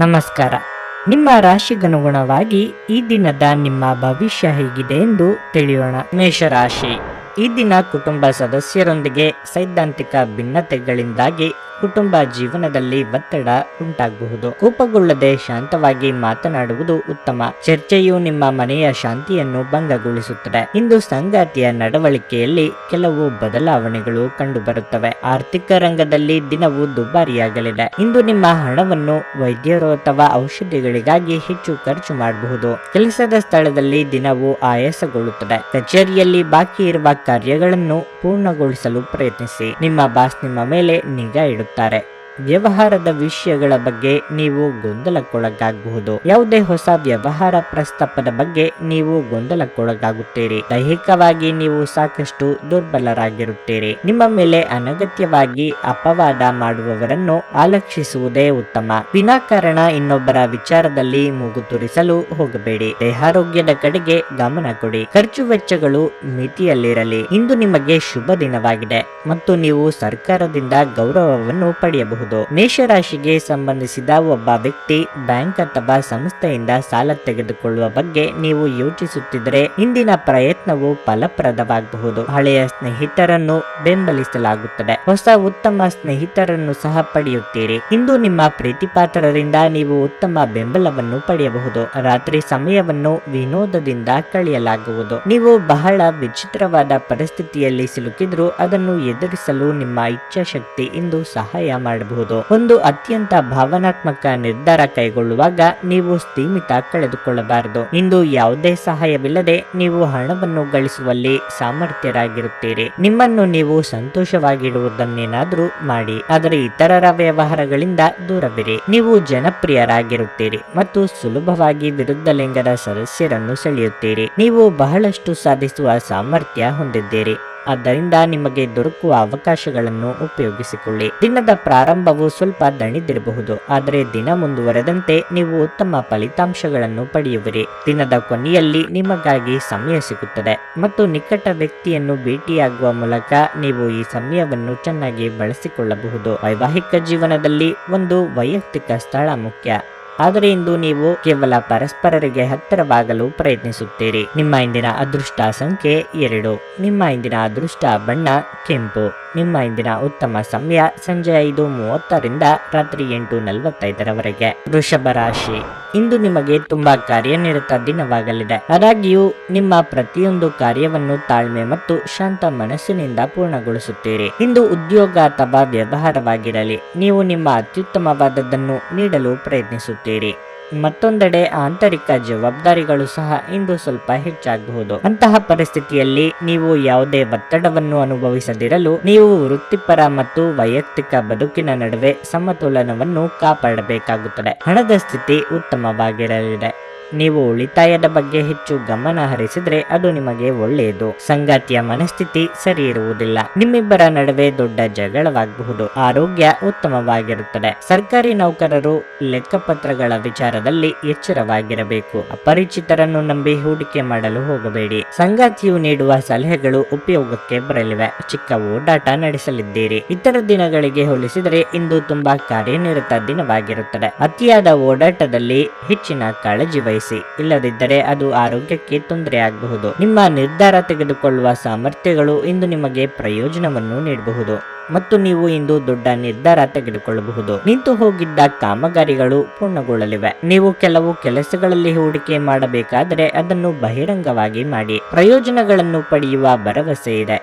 ನಮಸ್ಕಾರ. ನಿಮ್ಮ ರಾಶಿಗನುಗುಣವಾಗಿ ಈ ದಿನದ ನಿಮ್ಮ ಭವಿಷ್ಯ ಹೇಗಿದೆ ಎಂದು ತಿಳಿಯೋಣ. ಮೇಷರಾಶಿ. ಈ ದಿನ ಕುಟುಂಬ ಸದಸ್ಯರೊಂದಿಗೆ ಸೈದ್ಧಾಂತಿಕ ಭಿನ್ನತೆಗಳಿಂದಾಗಿ ಕುಟುಂಬ ಜೀವನದಲ್ಲಿ ಒತ್ತಡ ಉಂಟಾಗಬಹುದು. ಕೋಪಗೊಳ್ಳದೆ ಶಾಂತವಾಗಿ ಮಾತನಾಡುವುದು ಉತ್ತಮ. ಚರ್ಚೆಯು ನಿಮ್ಮ ಮನೆಯ ಶಾಂತಿಯನ್ನು ಭಂಗಗೊಳಿಸುತ್ತದೆ. ಇಂದು ಸಂಗಾತಿಯ ನಡವಳಿಕೆಯಲ್ಲಿ ಕೆಲವು ಬದಲಾವಣೆಗಳು ಕಂಡುಬರುತ್ತವೆ. ಆರ್ಥಿಕ ರಂಗದಲ್ಲಿ ದಿನವು ದುಬಾರಿಯಾಗಲಿದೆ. ಇಂದು ನಿಮ್ಮ ಹಣವನ್ನು ವೈದ್ಯರು ಅಥವಾ ಔಷಧಿಗಳಿಗಾಗಿ ಹೆಚ್ಚು ಖರ್ಚು ಮಾಡಬಹುದು. ಕೆಲಸದ ಸ್ಥಳದಲ್ಲಿ ದಿನವು ಆಯಾಸಗೊಳ್ಳುತ್ತದೆ. ಕಚೇರಿಯಲ್ಲಿ ಬಾಕಿ ಇರುವ ಕಾರ್ಯಗಳನ್ನು ಪೂರ್ಣಗೊಳಿಸಲು ಪ್ರಯತ್ನಿಸಿ. ನಿಮ್ಮ ಬಾಸ್ ನಿಮ್ಮ ಮೇಲೆ ನಿಗಾ ಇಡುತ್ತಾರೆ. ವ್ಯವಹಾರದ ವಿಷಯಗಳ ಬಗ್ಗೆ ನೀವು ಗೊಂದಲಕ್ಕೊಳಗಾಗಬಹುದು. ಯಾವುದೇ ಹೊಸ ವ್ಯವಹಾರ ಪ್ರಸ್ತಾಪದ ಬಗ್ಗೆ ನೀವು ಗೊಂದಲಕ್ಕೊಳಗಾಗುತ್ತೀರಿ. ದೈಹಿಕವಾಗಿ ನೀವು ಸಾಕಷ್ಟು ದುರ್ಬಲರಾಗಿರುತ್ತೀರಿ. ನಿಮ್ಮ ಮೇಲೆ ಅನಗತ್ಯವಾಗಿ ಅಪವಾದ ಮಾಡುವವರನ್ನು ಆಲಕ್ಷಿಸುವುದೇ ಉತ್ತಮ. ವಿನಾಕಾರಣ ಇನ್ನೊಬ್ಬರ ವಿಚಾರದಲ್ಲಿ ಮೂಗು ತುರಿಸಲು ಹೋಗಬೇಡಿ. ದೇಹಾರೋಗ್ಯದ ಕಡೆಗೆ ಗಮನ ಕೊಡಿ. ಖರ್ಚು ವೆಚ್ಚಗಳು ಮಿತಿಯಲ್ಲಿರಲಿ. ಇಂದು ನಿಮಗೆ ಶುಭ ದಿನವಾಗಿದೆ ಮತ್ತು ನೀವು ಸರ್ಕಾರದಿಂದ ಗೌರವವನ್ನು ಪಡೆಯಬಹುದು. ಮೇಷರಾಶಿಗೆ ಸಂಬಂಧಿಸಿದ ಒಬ್ಬ ವ್ಯಕ್ತಿ ಬ್ಯಾಂಕ್ ಅಥವಾ ಸಂಸ್ಥೆಯಿಂದ ಸಾಲ ತೆಗೆದುಕೊಳ್ಳುವ ಬಗ್ಗೆ ನೀವು ಯೋಚಿಸುತ್ತಿದ್ದರೆ ಇಂದಿನ ಪ್ರಯತ್ನವು ಫಲಪ್ರದವಾಗಬಹುದು. ಹಳೆಯ ಸ್ನೇಹಿತರನ್ನು ಬೆಂಬಲಿಸಲಾಗುತ್ತದೆ. ಹೊಸ ಉತ್ತಮ ಸ್ನೇಹಿತರನ್ನು ಸಹ ಪಡೆಯುತ್ತೀರಿ. ಇಂದು ನಿಮ್ಮ ಪ್ರೀತಿಪಾತ್ರರಿಂದ ನೀವು ಉತ್ತಮ ಬೆಂಬಲವನ್ನು ಪಡೆಯಬಹುದು. ರಾತ್ರಿ ಸಮಯವನ್ನು ವಿನೋದದಿಂದ ಕಳೆಯಲಾಗುವುದು. ನೀವು ಬಹಳ ವಿಚಿತ್ರವಾದ ಪರಿಸ್ಥಿತಿಯಲ್ಲಿ ಸಿಲುಕಿದ್ರೂ ಅದನ್ನು ಎದುರಿಸಲು ನಿಮ್ಮ ಇಚ್ಛಾಶಕ್ತಿ ಇಂದು ಸಹಾಯ ಮಾಡಬಹುದು. ಒಂದು ಅತ್ಯಂತ ಭಾವನಾತ್ಮಕ ನಿರ್ಧಾರ ಕೈಗೊಳ್ಳುವಾಗ ನೀವು ಸ್ಥಿಮಿತ ಕಳೆದುಕೊಳ್ಳಬಾರದು. ಇಂದು ಯಾವುದೇ ಸಹಾಯವಿಲ್ಲದೆ ನೀವು ಹಣವನ್ನು ಗಳಿಸುವಲ್ಲಿ ಸಾಮರ್ಥ್ಯರಾಗಿರುತ್ತೀರಿ. ನಿಮ್ಮನ್ನು ನೀವು ಸಂತೋಷವಾಗಿಡುವುದನ್ನೇನಾದ್ರೂ ಮಾಡಿ, ಆದರೆ ಇತರರ ವ್ಯವಹಾರಗಳಿಂದ ದೂರವಿರಿ. ನೀವು ಜನಪ್ರಿಯರಾಗಿರುತ್ತೀರಿ ಮತ್ತು ಸುಲಭವಾಗಿ ವಿರುದ್ಧ ಲಿಂಗದ ಸದಸ್ಯರನ್ನು ಸೆಳೆಯುತ್ತೀರಿ. ನೀವು ಬಹಳಷ್ಟು ಸಾಧಿಸುವ ಸಾಮರ್ಥ್ಯ ಹೊಂದಿದ್ದೀರಿ. ಆದ್ದರಿಂದ ನಿಮಗೆ ದೊರಕುವ ಅವಕಾಶಗಳನ್ನು ಉಪಯೋಗಿಸಿಕೊಳ್ಳಿ. ದಿನದ ಪ್ರಾರಂಭವು ಸ್ವಲ್ಪ ದಣಿದಿರಬಹುದು, ಆದರೆ ದಿನ ಮುಂದುವರೆದಂತೆ ನೀವು ಉತ್ತಮ ಫಲಿತಾಂಶಗಳನ್ನು ಪಡೆಯುವಿರಿ. ದಿನದ ಕೊನೆಯಲ್ಲಿ ನಿಮಗಾಗಿ ಸಮಯ ಸಿಗುತ್ತದೆ ಮತ್ತು ನಿಕಟ ವ್ಯಕ್ತಿಯನ್ನು ಭೇಟಿಯಾಗುವ ಮೂಲಕ ನೀವು ಈ ಸಮಯವನ್ನು ಚೆನ್ನಾಗಿ ಬಳಸಿಕೊಳ್ಳಬಹುದು. ವೈವಾಹಿಕ ಜೀವನದಲ್ಲಿ ಒಂದು ವೈಯಕ್ತಿಕ ಸ್ಥಳ ಮುಖ್ಯ, ಆದರೆ ಇಂದು ನೀವು ಕೇವಲ ಪರಸ್ಪರರಿಗೆ ಹತ್ತಿರವಾಗಲು ಪ್ರಯತ್ನಿಸುತ್ತೀರಿ. ನಿಮ್ಮ ಇಂದಿನ ಅದೃಷ್ಟ ಸಂಖ್ಯೆ 2. ನಿಮ್ಮ ಇಂದಿನ ಅದೃಷ್ಟ ಬಣ್ಣ ಕೆಂಪು. ನಿಮ್ಮ ಇಂದಿನ ಉತ್ತಮ ಸಮಯ ಸಂಜೆ 5:30ರಿಂದ ರಾತ್ರಿ 8:45ರವರೆಗೆ. ವೃಷಭ ರಾಶಿ. ಇಂದು ನಿಮಗೆ ತುಂಬಾ ಕಾರ್ಯನಿರತ ದಿನವಾಗಲಿದೆ. ಆದಾಗ್ಯೂ ನಿಮ್ಮ ಪ್ರತಿಯೊಂದು ಕಾರ್ಯವನ್ನು ತಾಳ್ಮೆ ಮತ್ತು ಶಾಂತ ಮನಸ್ಸಿನಿಂದ ಪೂರ್ಣಗೊಳಿಸುತ್ತೀರಿ. ಇಂದು ಉದ್ಯೋಗ ಅಥವಾ ವ್ಯವಹಾರವಾಗಿರಲಿ, ನೀವು ನಿಮ್ಮ ಅತ್ಯುತ್ತಮವಾದದ್ದನ್ನು ನೀಡಲು ಪ್ರಯತ್ನಿಸುತ್ತೀರಿ. ಮತ್ತೊಂದೆಡೆ ಆಂತರಿಕ ಜವಾಬ್ದಾರಿಗಳು ಸಹ ಇಂದು ಸ್ವಲ್ಪ ಹೆಚ್ಚಾಗಬಹುದು. ಅಂತಹ ಪರಿಸ್ಥಿತಿಯಲ್ಲಿ ನೀವು ಯಾವುದೇ ಒತ್ತಡವನ್ನು ಅನುಭವಿಸದಿರಲು ನೀವು ವೃತ್ತಿಪರ ಮತ್ತು ವೈಯಕ್ತಿಕ ಬದುಕಿನ ನಡುವೆ ಸಮತೋಲನವನ್ನು ಕಾಪಾಡಬೇಕಾಗುತ್ತದೆ. ಹಣದ ಸ್ಥಿತಿ ಉತ್ತಮವಾಗಿರಲಿದೆ. ನೀವು ಉಳಿತಾಯದ ಬಗ್ಗೆ ಹೆಚ್ಚು ಗಮನ ಹರಿಸಿದ್ರೆ ಅದು ನಿಮಗೆ ಒಳ್ಳೆಯದು. ಸಂಗಾತಿಯ ಮನಸ್ಥಿತಿ ಸರಿ ಇರುವುದಿಲ್ಲ. ನಿಮ್ಮಿಬ್ಬರ ನಡುವೆ ದೊಡ್ಡ ಜಗಳವಾಗಬಹುದು. ಆರೋಗ್ಯ ಉತ್ತಮವಾಗಿರುತ್ತದೆ. ಸರ್ಕಾರಿ ನೌಕರರು ಲೆಕ್ಕಪತ್ರಗಳ ವಿಚಾರದಲ್ಲಿ ಎಚ್ಚರವಾಗಿರಬೇಕು. ಅಪರಿಚಿತರನ್ನು ನಂಬಿ ಹೂಡಿಕೆ ಮಾಡಲು ಹೋಗಬೇಡಿ. ಸಂಗಾತಿಯು ನೀಡುವ ಸಲಹೆಗಳು ಉಪಯೋಗಕ್ಕೆ ಬರಲಿವೆ. ಚಿಕ್ಕ ಓಡಾಟ ನಡೆಸಲಿದ್ದೀರಿ. ಇತರ ದಿನಗಳಿಗೆ ಹೋಲಿಸಿದರೆ ಇಂದು ತುಂಬಾ ಕಾರ್ಯನಿರತ ದಿನವಾಗಿರುತ್ತದೆ. ಅತಿಯಾದ ಓಡಾಟದಲ್ಲಿ ಹೆಚ್ಚಿನ ಕಾಳಜಿ ವಹಿಸಿ, ಇಲ್ಲದಿದ್ದರೆ ಅದು ಆರೋಗ್ಯಕ್ಕೆ ತೊಂದರೆಯಾಗಬಹುದು. ನಿಮ್ಮ ನಿರ್ಧಾರ ತೆಗೆದುಕೊಳ್ಳುವ ಸಾಮರ್ಥ್ಯಗಳು ಇಂದು ನಿಮಗೆ ಪ್ರಯೋಜನವನ್ನು ನೀಡಬಹುದು ಮತ್ತು ನೀವು ಇಂದು ದೊಡ್ಡ ನಿರ್ಧಾರ ತೆಗೆದುಕೊಳ್ಳಬಹುದು. ನಿಂತು ಹೋಗಿದ್ದ ಕಾಮಗಾರಿಗಳು ಪೂರ್ಣಗೊಳ್ಳಲಿವೆ. ನೀವು ಕೆಲವು ಕೆಲಸಗಳಲ್ಲಿ ಹೂಡಿಕೆ ಮಾಡಬೇಕಾದರೆ ಅದನ್ನು ಬಹಿರಂಗವಾಗಿ ಮಾಡಿ. ಪ್ರಯೋಜನಗಳನ್ನು ಪಡೆಯುವ ಭರವಸೆ ಇದೆ.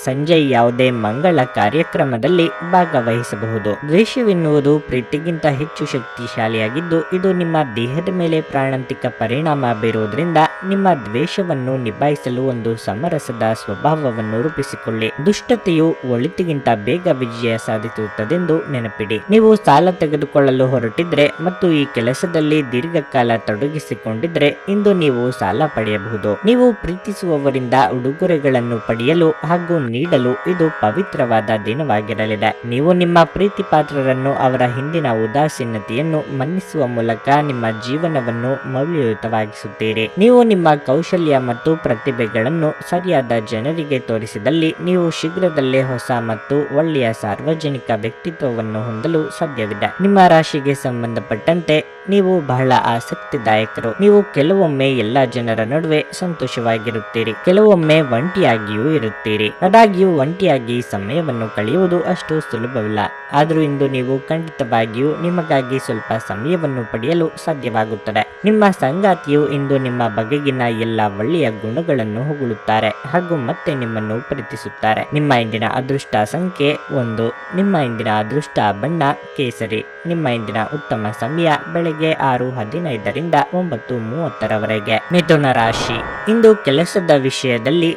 ಸಂಜೆ ಯಾವುದೇ ಮಂಗಳ ಕಾರ್ಯಕ್ರಮದಲ್ಲಿ ಭಾಗವಹಿಸಬಹುದು. ದ್ವೇಷವೆನ್ನುವುದು ಪ್ರೀತಿಗಿಂತ ಹೆಚ್ಚು ಶಕ್ತಿಶಾಲಿಯಾಗಿದ್ದು ಇದು ನಿಮ್ಮ ದೇಹದ ಮೇಲೆ ಪ್ರಾಣಾಂತಿಕ ಪರಿಣಾಮ ಬೀರುವುದರಿಂದ ನಿಮ್ಮ ದ್ವೇಷವನ್ನು ನಿಭಾಯಿಸಲು ಒಂದು ಸಮರಸದ ಸ್ವಭಾವವನ್ನು ರೂಪಿಸಿಕೊಳ್ಳಿ. ದುಷ್ಟತೆಯು ಒಳಿತಿಗಿಂತ ಬೇಗ ವಿಜಯ ಸಾಧಿಸುತ್ತದೆಂದು ನೆನಪಿಡಿ. ನೀವು ಸಾಲ ತೆಗೆದುಕೊಳ್ಳಲು ಹೊರಟಿದ್ರೆ ಮತ್ತು ಈ ಕೆಲಸದಲ್ಲಿ ದೀರ್ಘಕಾಲ ತೊಡಗಿಸಿಕೊಂಡಿದ್ರೆ ಇಂದು ನೀವು ಸಾಲ ಪಡೆಯಬಹುದು. ನೀವು ಪ್ರೀತಿಸುವವರಿಂದ ಉಡುಗೊರೆಗಳನ್ನು ಪಡೆಯಲು ಹಾಗೂ ನೀಡಲು ಇದು ಪವಿತ್ರವಾದ ದಿನವಾಗಿರಲಿದೆ. ನೀವು ನಿಮ್ಮ ಪ್ರೀತಿ ಪಾತ್ರರನ್ನು ಅವರ ಹಿಂದಿನ ಉದಾಸೀನತೆಯನ್ನು ಮನ್ನಿಸುವ ಮೂಲಕ ನಿಮ್ಮ ಜೀವನವನ್ನು ಮೌಲ್ಯಯುತವಾಗಿಸುತ್ತೀರಿ. ನೀವು ನಿಮ್ಮ ಕೌಶಲ್ಯ ಮತ್ತು ಪ್ರತಿಭೆಗಳನ್ನು ಸರಿಯಾದ ಜನರಿಗೆ ತೋರಿಸಿದಲ್ಲಿ ನೀವು ಶೀಘ್ರದಲ್ಲೇ ಹೊಸ ಮತ್ತು ಒಳ್ಳೆಯ ಸಾರ್ವಜನಿಕ ವ್ಯಕ್ತಿತ್ವವನ್ನು ಹೊಂದಲು ಸಾಧ್ಯವಿದೆ. ನಿಮ್ಮ ರಾಶಿಗೆ ಸಂಬಂಧಪಟ್ಟಂತೆ ನೀವು ಬಹಳ ಆಸಕ್ತಿದಾಯಕರು. ನೀವು ಕೆಲವೊಮ್ಮೆ ಎಲ್ಲಾ ಜನರ ನಡುವೆ ಸಂತೋಷವಾಗಿರುತ್ತೀರಿ, ಕೆಲವೊಮ್ಮೆ ಒಂಟಿಯಾಗಿಯೂ ಇರುತ್ತೀರಿ. ಆದಾಗ್ಯೂ ಒಂಟಿಯಾಗಿ ಸಮಯವನ್ನು ಕಳೆಯುವುದು ಅಷ್ಟು ಸುಲಭವಿಲ್ಲ. ಆದರೂ ಇಂದು ನೀವು ಖಂಡಿತವಾಗಿಯೂ ನಿಮಗಾಗಿ ಸ್ವಲ್ಪ ಸಮಯವನ್ನು ಪಡೆಯಲು ಸಾಧ್ಯವಾಗುತ್ತದೆ. ನಿಮ್ಮ ಸಂಗಾತಿಯು ಇಂದು ನಿಮ್ಮ ಬಗೆಗಿನ ಎಲ್ಲ ಒಳ್ಳೆಯ ಗುಣಗಳನ್ನು ಹೊಗಳುತ್ತಾರೆ ಹಾಗೂ ಮತ್ತೆ ನಿಮ್ಮನ್ನು ಪ್ರೀತಿಸುತ್ತಾರೆ. ನಿಮ್ಮ ಇಂದಿನ ಅದೃಷ್ಟ ಸಂಖ್ಯೆ 1. ನಿಮ್ಮ ಇಂದಿನ ಅದೃಷ್ಟ ಬಣ್ಣ ಕೇಸರಿ. ನಿಮ್ಮ ಇಂದಿನ ಉತ್ತಮ ಸಮಯ ಬೆಳಗ್ಗೆ 6:15 9:30 ಮಿಥುನ ರಾಶಿ. ಇಂದು ಕೆಲಸದ ವಿಷಯದಲ್ಲಿ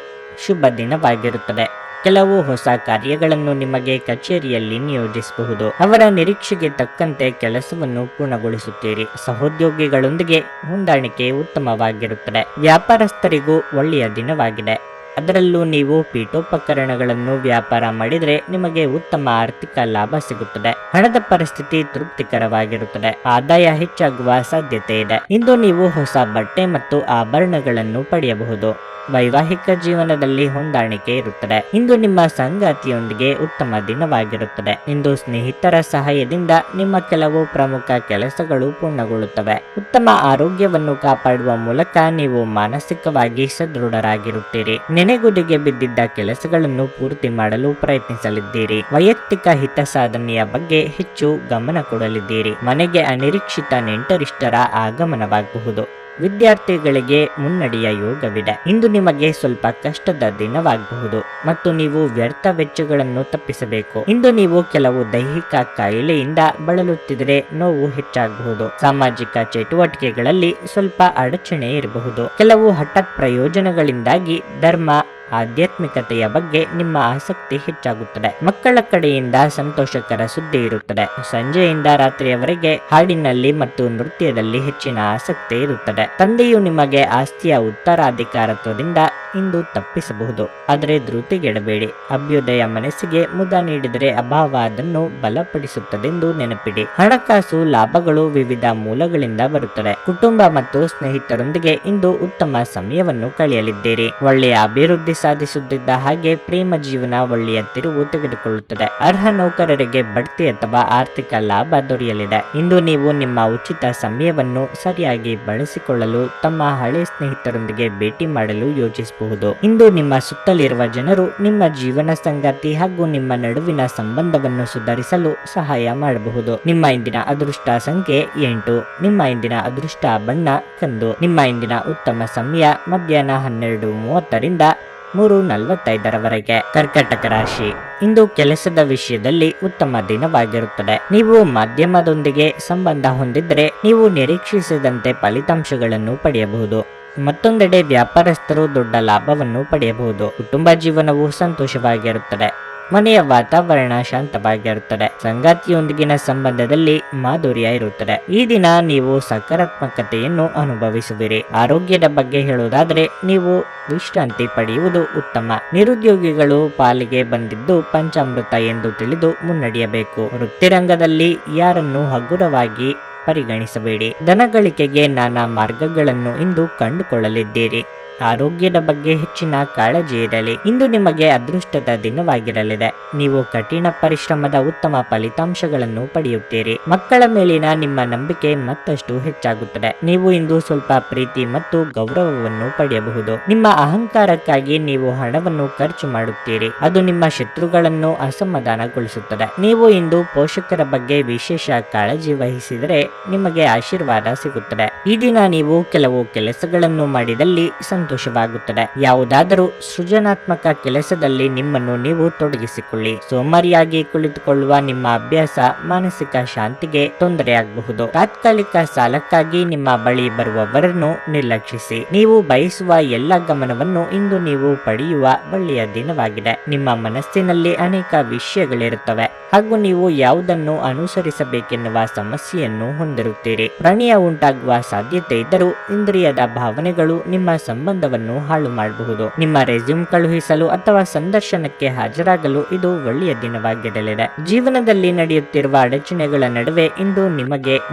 ಶುಭ ದಿನವಾಗಿರುತ್ತದೆ. ಕೆಲವು ಹೊಸ ಕಾರ್ಯಗಳನ್ನು ನಿಮಗೆ ಕಚೇರಿಯಲ್ಲಿ ನಿಯೋಜಿಸಬಹುದು. ಅವರ ನಿರೀಕ್ಷೆಗೆ ತಕ್ಕಂತೆ ಕೆಲಸವನ್ನು ಪೂರ್ಣಗೊಳಿಸುತ್ತೀರಿ. ಸಹೋದ್ಯೋಗಿಗಳೊಂದಿಗೆ ಹೊಂದಾಣಿಕೆ ಉತ್ತಮವಾಗಿರುತ್ತದೆ. ವ್ಯಾಪಾರಸ್ಥರಿಗೂ ಒಳ್ಳೆಯ ದಿನವಾಗಿದೆ. ಅದರಲ್ಲೂ ನೀವು ಪೀಠೋಪಕರಣಗಳನ್ನು ವ್ಯಾಪಾರ ಮಾಡಿದರೆ ನಿಮಗೆ ಉತ್ತಮ ಆರ್ಥಿಕ ಲಾಭ ಸಿಗುತ್ತದೆ. ಹಣದ ಪರಿಸ್ಥಿತಿ ತೃಪ್ತಿಕರವಾಗಿರುತ್ತದೆ. ಆದಾಯ ಹೆಚ್ಚಾಗುವ ಸಾಧ್ಯತೆ ಇದೆ. ಇಂದು ನೀವು ಹೊಸ ಬಟ್ಟೆ ಮತ್ತು ಆಭರಣಗಳನ್ನು ಪಡೆಯಬಹುದು. ವೈವಾಹಿಕ ಜೀವನದಲ್ಲಿ ಹೊಂದಾಣಿಕೆ ಇರುತ್ತದೆ. ಇಂದು ನಿಮ್ಮ ಸಂಗಾತಿಯೊಂದಿಗೆ ಉತ್ತಮ ದಿನವಾಗಿರುತ್ತದೆ. ಇಂದು ಸ್ನೇಹಿತರ ಸಹಾಯದಿಂದ ನಿಮ್ಮ ಕೆಲವು ಪ್ರಮುಖ ಕೆಲಸಗಳು ಪೂರ್ಣಗೊಳ್ಳುತ್ತವೆ. ಉತ್ತಮ ಆರೋಗ್ಯವನ್ನು ಕಾಪಾಡುವ ಮೂಲಕ ನೀವು ಮಾನಸಿಕವಾಗಿ ಸದೃಢರಾಗಿರುತ್ತೀರಿ. ನೆನೆಗುದಿಗೆ ಬಿದ್ದಿದ್ದ ಕೆಲಸಗಳನ್ನು ಪೂರ್ತಿ ಮಾಡಲು ಪ್ರಯತ್ನಿಸಲಿದ್ದೀರಿ. ವೈಯಕ್ತಿಕ ಹಿತ ಸಾಧನೆಯ ಬಗ್ಗೆ ಹೆಚ್ಚು ಗಮನ ಕೊಡಲಿದ್ದೀರಿ. ಮನೆಗೆ ಅನಿರೀಕ್ಷಿತ ನೆಂಟರಿಷ್ಟರ ಆಗಮನವಾಗಬಹುದು. ವಿದ್ಯಾರ್ಥಿಗಳಿಗೆ ಮುನ್ನಡೆಯ ಯೋಗವಿದೆ. ಇಂದು ನಿಮಗೆ ಸ್ವಲ್ಪ ಕಷ್ಟದ ದಿನವಾಗಬಹುದು ಮತ್ತು ನೀವು ವ್ಯರ್ಥ ವೆಚ್ಚಗಳನ್ನು ತಪ್ಪಿಸಬೇಕು. ಇಂದು ನೀವು ಕೆಲವು ದೈಹಿಕ ಕಾಯಿಲೆಯಿಂದ ಬಳಲುತ್ತಿದ್ದರೆ ನೋವು ಹೆಚ್ಚಾಗಬಹುದು. ಸಾಮಾಜಿಕ ಚಟುವಟಿಕೆಗಳಲ್ಲಿ ಸ್ವಲ್ಪ ಅಡಚಣೆ ಇರಬಹುದು. ಕೆಲವು ಹಠಾತ್ ಪ್ರಯೋಜನಗಳಿಂದಾಗಿ ಧರ್ಮ ಆಧ್ಯಾತ್ಮಿಕತೆಯ ಬಗ್ಗೆ ನಿಮ್ಮ ಆಸಕ್ತಿ ಹೆಚ್ಚಾಗುತ್ತದೆ. ಮಕ್ಕಳ ಕಡೆಯಿಂದ ಸಂತೋಷಕರ ಸುದ್ದಿ ಇರುತ್ತದೆ. ಸಂಜೆಯಿಂದ ರಾತ್ರಿಯವರೆಗೆ ಹಾಡಿನಲ್ಲಿ ಮತ್ತು ನೃತ್ಯದಲ್ಲಿ ಹೆಚ್ಚಿನ ಆಸಕ್ತಿ ಇರುತ್ತದೆ. ತಂದೆಯು ನಿಮಗೆ ಆಸ್ತಿಯ ಉತ್ತರಾಧಿಕಾರತ್ವದಿಂದ ಇಂದು ತಪ್ಪಿಸಬಹುದು, ಆದರೆ ಧೃತಿಗೆಡಬೇಡಿ. ಅಭ್ಯುದಯ ಮನಸ್ಸಿಗೆ ಮುದ ನೀಡಿದರೆ ಅಭಾವ ಅದನ್ನು ಬಲಪಡಿಸುತ್ತದೆಂದು ನೆನಪಿಡಿ. ಹಣಕಾಸು ಲಾಭಗಳು ವಿವಿಧ ಮೂಲಗಳಿಂದ ಬರುತ್ತದೆ. ಕುಟುಂಬ ಮತ್ತು ಸ್ನೇಹಿತರೊಂದಿಗೆ ಇಂದು ಉತ್ತಮ ಸಮಯವನ್ನು ಕಳೆಯಲಿದ್ದೀರಿ. ಒಳ್ಳೆಯ ಅಭಿವೃದ್ಧಿ ಸಾಧಿಸುತ್ತಿದ್ದ ಹಾಗೆ ಪ್ರೇಮ ಜೀವನ ಒಳ್ಳೆಯ ತಿರುವು ತೆಗೆದುಕೊಳ್ಳುತ್ತದೆ. ಅರ್ಹ ನೌಕರರಿಗೆ ಬಡ್ತಿ ಅಥವಾ ಆರ್ಥಿಕ ಲಾಭ ದೊರೆಯಲಿದೆ. ಇಂದು ನೀವು ನಿಮ್ಮ ಉಚಿತ ಸಮಯವನ್ನು ಸರಿಯಾಗಿ ಬಳಸಿಕೊಳ್ಳಲು ತಮ್ಮ ಹಳೆ ಸ್ನೇಹಿತರೊಂದಿಗೆ ಭೇಟಿ ಮಾಡಲು ಯೋಚಿಸಬಹುದು. ಇಂದು ನಿಮ್ಮ ಸುತ್ತಲಿರುವ ಜನರು ನಿಮ್ಮ ಜೀವನ ಸಂಗಾತಿ ಹಾಗೂ ನಿಮ್ಮ ನಡುವಿನ ಸಂಬಂಧವನ್ನು ಸುಧಾರಿಸಲು ಸಹಾಯ ಮಾಡಬಹುದು. ನಿಮ್ಮ ಇಂದಿನ ಅದೃಷ್ಟ ಸಂಖ್ಯೆ 8. ನಿಮ್ಮ ಇಂದಿನ ಅದೃಷ್ಟ ಬಣ್ಣ ಕಂದು. ನಿಮ್ಮ ಇಂದಿನ ಉತ್ತಮ ಸಮಯ ಮಧ್ಯಾಹ್ನ 12:30 3:45 ಕರ್ಕಟಕ ರಾಶಿ. ಇಂದು ಕೆಲಸದ ವಿಷಯದಲ್ಲಿ ಉತ್ತಮ ದಿನವಾಗಿರುತ್ತದೆ. ನೀವು ಮಾಧ್ಯಮದೊಂದಿಗೆ ಸಂಬಂಧ ಹೊಂದಿದ್ದರೆ ನೀವು ನಿರೀಕ್ಷಿಸಿದಂತೆ ಫಲಿತಾಂಶಗಳನ್ನು ಪಡೆಯಬಹುದು. ಮತ್ತೊಂದೆಡೆ ವ್ಯಾಪಾರಸ್ಥರು ದೊಡ್ಡ ಲಾಭವನ್ನು ಪಡೆಯಬಹುದು. ಕುಟುಂಬ ಜೀವನವು ಸಂತೋಷವಾಗಿರುತ್ತದೆ. ಮನೆಯ ವಾತಾವರಣ ಶಾಂತವಾಗಿರುತ್ತದೆ. ಸಂಗಾತಿಯೊಂದಿಗಿನ ಸಂಬಂಧದಲ್ಲಿ ಮಾಧುರ್ಯ ಇರುತ್ತದೆ. ಈ ದಿನ ನೀವು ಸಕಾರಾತ್ಮಕತೆಯನ್ನು ಅನುಭವಿಸುವಿರಿ. ಆರೋಗ್ಯದ ಬಗ್ಗೆ ಹೇಳುವುದಾದರೆ ನೀವು ವಿಶ್ರಾಂತಿ ಪಡೆಯುವುದು ಉತ್ತಮ. ನಿರುದ್ಯೋಗಿಗಳು ಪಾಲಿಗೆ ಬಂದಿದ್ದು ಪಂಚಾಮೃತ ಎಂದು ತಿಳಿದು ಮುನ್ನಡೆಯಬೇಕು. ವೃತ್ತಿರಂಗದಲ್ಲಿ ಯಾರನ್ನು ಹಗುರವಾಗಿ ಪರಿಗಣಿಸಬೇಡಿ. ಧನಗಳಿಕೆಗೆ ನಾನಾ ಮಾರ್ಗಗಳನ್ನು ಇಂದು ಕಂಡುಕೊಳ್ಳಲಿದ್ದೀರಿ. ಆರೋಗ್ಯದ ಬಗ್ಗೆ ಹೆಚ್ಚಿನ ಕಾಳಜಿ ಇರಲಿ. ಇಂದು ನಿಮಗೆ ಅದೃಷ್ಟದ ದಿನವಾಗಿರಲಿದೆ. ನೀವು ಕಠಿಣ ಪರಿಶ್ರಮದ ಉತ್ತಮ ಫಲಿತಾಂಶಗಳನ್ನು ಪಡೆಯುತ್ತೀರಿ. ಮಕ್ಕಳ ಮೇಲಿನ ನಿಮ್ಮ ನಂಬಿಕೆ ಮತ್ತಷ್ಟು ಹೆಚ್ಚಾಗುತ್ತದೆ. ನೀವು ಇಂದು ಸ್ವಲ್ಪ ಪ್ರೀತಿ ಮತ್ತು ಗೌರವವನ್ನು ಪಡೆಯಬಹುದು. ನಿಮ್ಮ ಅಹಂಕಾರಕ್ಕಾಗಿ ನೀವು ಹಣವನ್ನು ಖರ್ಚು ಮಾಡುತ್ತೀರಿ. ಅದು ನಿಮ್ಮ ಶತ್ರುಗಳನ್ನು ಅಸಮಾಧಾನಗೊಳಿಸುತ್ತದೆ. ನೀವು ಇಂದು ಪೋಷಕರ ಬಗ್ಗೆ ವಿಶೇಷ ಕಾಳಜಿ ವಹಿಸಿದರೆ ನಿಮಗೆ ಆಶೀರ್ವಾದ ಸಿಗುತ್ತದೆ. ಈ ದಿನ ನೀವು ಕೆಲವು ಕೆಲಸಗಳನ್ನು ಮಾಡಿದಲ್ಲಿ ಸಂತೋಷವಾಗುತ್ತದೆ. ಯಾವುದಾದರೂ ಸೃಜನಾತ್ಮಕ ಕೆಲಸದಲ್ಲಿ ನಿಮ್ಮನ್ನು ನೀವು ತೊಡಗಿಸಿಕೊಳ್ಳಿ. ಸೋಮಾರಿಯಾಗಿ ಕುಳಿತುಕೊಳ್ಳುವ ನಿಮ್ಮ ಅಭ್ಯಾಸ ಮಾನಸಿಕ ಶಾಂತಿಗೆ ತೊಂದರೆಯಾಗಬಹುದು. ತಾತ್ಕಾಲಿಕ ಸಾಲಕ್ಕಾಗಿ ನಿಮ್ಮ ಬಳಿ ಬರುವವರನ್ನು ನಿರ್ಲಕ್ಷಿಸಿ. ನೀವು ಬಯಸುವ ಎಲ್ಲ ಗಮನವನ್ನು ಇಂದು ನೀವು ಪಡೆಯುವ ಒಳ್ಳೆಯ ದಿನವಾಗಿದೆ. ನಿಮ್ಮ ಮನಸ್ಸಿನಲ್ಲಿ ಅನೇಕ ವಿಷಯಗಳಿರುತ್ತವೆ ಹಾಗೂ ನೀವು ಯಾವುದನ್ನು ಅನುಸರಿಸಬೇಕೆನ್ನುವ ಸಮಸ್ಯೆಯನ್ನು ಹೊಂದಿರುತ್ತೀರಿ. ಪ್ರಣಯ ಉಂಟಾಗುವ ಸಾಧ್ಯತೆ ಇದ್ದರೂ ಇಂದ್ರಿಯದ ಭಾವನೆಗಳು ನಿಮ್ಮ ಸಂಬಂಧ ಸಂಬಂಧವನ್ನು ಹಾಳು ಮಾಡಬಹುದು. ನಿಮ್ಮ ರೆಸ್ಯೂಮ್ ಕಳುಹಿಸಲು ಅಥವಾ ಸಂದರ್ಶನಕ್ಕೆ ಹಾಜರಾಗಲು ಇದು ಒಳ್ಳೆಯ ದಿನವಾಗಿರಲಿದೆ. ಜೀವನದಲ್ಲಿ ನಡೆಯುತ್ತಿರುವ ಅಡಚಣೆಗಳ ನಡುವೆ ಇಂದು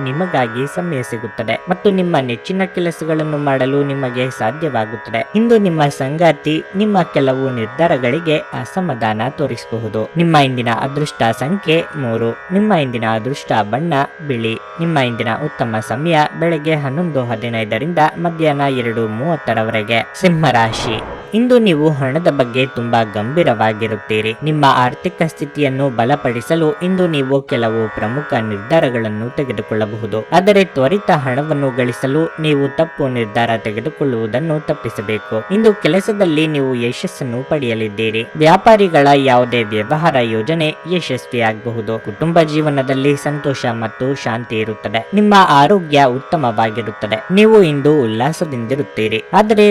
ನಿಮಗಾಗಿ ಸಮಯ ಸಿಗುತ್ತದೆ ಮತ್ತು ನಿಮ್ಮ ನೆಚ್ಚಿನ ಕೆಲಸಗಳನ್ನು ಮಾಡಲು ನಿಮಗೆ ಸಾಧ್ಯವಾಗುತ್ತದೆ. ಇಂದು ನಿಮ್ಮ ಸಂಗಾತಿ ನಿಮ್ಮ ಕೆಲವು ನಿರ್ಧಾರಗಳಿಗೆ ಅಸಮಾಧಾನ ತೋರಿಸಬಹುದು. ನಿಮ್ಮ ಇಂದಿನ ಅದೃಷ್ಟ ಸಂಖ್ಯೆ 3. ನಿಮ್ಮ ಇಂದಿನ ಅದೃಷ್ಟ ಬಣ್ಣ ಬಿಳಿ. ನಿಮ್ಮ ಇಂದಿನ ಉತ್ತಮ ಸಮಯ ಬೆಳಗ್ಗೆ 11:15 ಮಧ್ಯಾಹ್ನ 2:30 ಸಿಂಹರಾಶಿ. ಇಂದು ನೀವು ಹಣದ ಬಗ್ಗೆ ತುಂಬಾ ಗಂಭೀರವಾಗಿರುತ್ತೀರಿ. ನಿಮ್ಮ ಆರ್ಥಿಕ ಸ್ಥಿತಿಯನ್ನು ಬಲಪಡಿಸಲು ಇಂದು ನೀವು ಕೆಲವು ಪ್ರಮುಖ ನಿರ್ಧಾರಗಳನ್ನು ತೆಗೆದುಕೊಳ್ಳಬಹುದು. ಆದರೆ ತ್ವರಿತ ಹಣವನ್ನು ಗಳಿಸಲು ನೀವು ತಪ್ಪು ನಿರ್ಧಾರ ತೆಗೆದುಕೊಳ್ಳುವುದನ್ನು ತಪ್ಪಿಸಬೇಕು. ಇಂದು ಕೆಲಸದಲ್ಲಿ ನೀವು ಯಶಸ್ಸನ್ನು ಪಡೆಯಲಿದ್ದೀರಿ. ವ್ಯಾಪಾರಿಗಳ ಯಾವುದೇ ವ್ಯವಹಾರ ಯೋಜನೆ ಯಶಸ್ವಿಯಾಗಬಹುದು. ಕುಟುಂಬ ಜೀವನದಲ್ಲಿ ಸಂತೋಷ ಮತ್ತು ಶಾಂತಿ ಇರುತ್ತದೆ. ನಿಮ್ಮ ಆರೋಗ್ಯ ಉತ್ತಮವಾಗಿರುತ್ತದೆ. ನೀವು ಇಂದು ಉಲ್ಲಾಸದಿಂದಿರುತ್ತೀರಿ. ಆದರೆ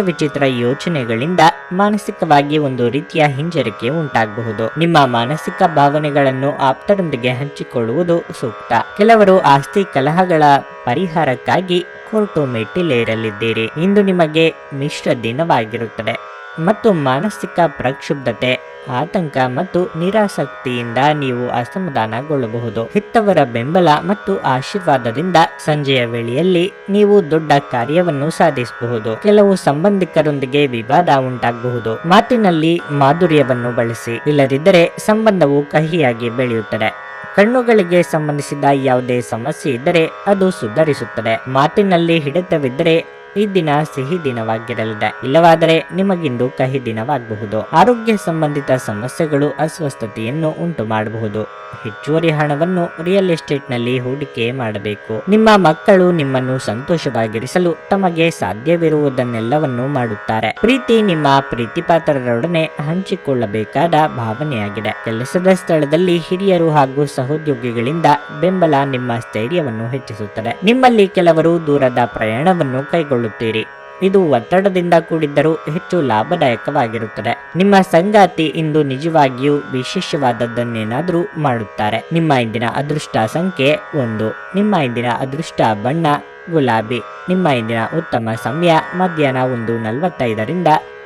ವಿಚಿತ್ರ ಯೋಚನೆಗಳಿಂದ ಮಾನಸಿಕವಾಗಿ ಒಂದು ರೀತಿಯ ಹಿಂಜರಿಕೆ ಉಂಟಾಗಬಹುದು. ನಿಮ್ಮ ಮಾನಸಿಕ ಭಾವನೆಗಳನ್ನು ಆಪ್ತರೊಂದಿಗೆ ಹಂಚಿಕೊಳ್ಳುವುದು ಸೂಕ್ತ. ಕೆಲವರು ಆಸ್ತಿ ಕಲಹಗಳ ಪರಿಹಾರಕ್ಕಾಗಿ ಕೋರ್ಟು ಮೆಟ್ಟಿಲೇರಲಿದ್ದೀರಿ. ಇಂದು ನಿಮಗೆ ಮಿಶ್ರ ದಿನವಾಗಿರುತ್ತದೆ ಮತ್ತು ಮಾನಸಿಕ ಪ್ರಕ್ಷುಬ್ಧತೆ, ಆತಂಕ ಮತ್ತು ನಿರಾಸಕ್ತಿಯಿಂದ ನೀವು ಅಸಮಾಧಾನಗೊಳ್ಳಬಹುದು. ಹೆತ್ತವರ ಬೆಂಬಲ ಮತ್ತು ಆಶೀರ್ವಾದದಿಂದ ಸಂಜೆಯ ವೇಳೆಯಲ್ಲಿ ನೀವು ದೊಡ್ಡ ಕಾರ್ಯವನ್ನು ಸಾಧಿಸಬಹುದು. ಕೆಲವು ಸಂಬಂಧಿಕರೊಂದಿಗೆ ವಿವಾದ ಉಂಟಾಗಬಹುದು. ಮಾತಿನಲ್ಲಿ ಮಾಧುರ್ಯವನ್ನು ಬಳಸಿ, ಇಲ್ಲದಿದ್ದರೆ ಸಂಬಂಧವು ಕಹಿಯಾಗಿ ಬೆಳೆಯುತ್ತದೆ. ಕಣ್ಣುಗಳಿಗೆ ಸಂಬಂಧಿಸಿದ ಯಾವುದೇ ಸಮಸ್ಯೆ ಇದ್ದರೆ ಅದು ಸುಧಾರಿಸುತ್ತದೆ. ಮಾತಿನಲ್ಲಿ ಹಿಡಿತವಿದ್ದರೆ ಈ ದಿನ ಸಿಹಿ ದಿನವಾಗಿರಲಿದೆ. ಇಲ್ಲವಾದರೆ ನಿಮಗಿಂದು ಕಹಿ ದಿನವಾಗಬಹುದು. ಆರೋಗ್ಯ ಸಂಬಂಧಿತ ಸಮಸ್ಯೆಗಳು ಅಸ್ವಸ್ಥತೆಯನ್ನು ಉಂಟು ಮಾಡಬಹುದು. ಹೆಚ್ಚುವರಿ ಹಣವನ್ನು ರಿಯಲ್ ಎಸ್ಟೇಟ್ ನಲ್ಲಿ ಹೂಡಿಕೆ ಮಾಡಬೇಕು. ನಿಮ್ಮ ಮಕ್ಕಳು ನಿಮ್ಮನ್ನು ಸಂತೋಷವಾಗಿರಿಸಲು ತಮಗೆ ಸಾಧ್ಯವಿರುವುದನ್ನೆಲ್ಲವನ್ನು ಮಾಡುತ್ತಾರೆ. ಪ್ರೀತಿ ನಿಮ್ಮ ಪ್ರೀತಿಪಾತ್ರರೊಡನೆ ಹಂಚಿಕೊಳ್ಳಬೇಕಾದ ಭಾವನೆಯಾಗಿದೆ. ಕೆಲಸದ ಸ್ಥಳದಲ್ಲಿ ಹಿರಿಯರು ಹಾಗೂ ಸಹೋದ್ಯೋಗಿಗಳಿಂದ ಬೆಂಬಲ ನಿಮ್ಮ ಸ್ಥೈರ್ಯವನ್ನು ಹೆಚ್ಚಿಸುತ್ತದೆ. ನಿಮ್ಮಲ್ಲಿ ಕೆಲವರು ದೂರದ ಪ್ರಯಾಣವನ್ನು ಕೈಗೊಳ್ಳುತ್ತೀರಿ. ಇದು ಒತ್ತಡದಿಂದ ಕೂಡಿದ್ದರೂ ಹೆಚ್ಚು ಲಾಭದಾಯಕವಾಗಿರುತ್ತದೆ. ನಿಮ್ಮ ಸಂಗಾತಿ ಇಂದು ನಿಜವಾಗಿಯೂ ವಿಶೇಷವಾದದ್ದನ್ನೇನಾದರೂ ಮಾಡುತ್ತಾರೆ. ನಿಮ್ಮ ಇಂದಿನ ಅದೃಷ್ಟ ಸಂಖ್ಯೆ 1. ನಿಮ್ಮ ಇಂದಿನ ಅದೃಷ್ಟ ಬಣ್ಣ ಗುಲಾಬಿ. ನಿಮ್ಮ ಇಂದಿನ ಉತ್ತಮ ಸಮಯ ಮಧ್ಯಾಹ್ನ 1:45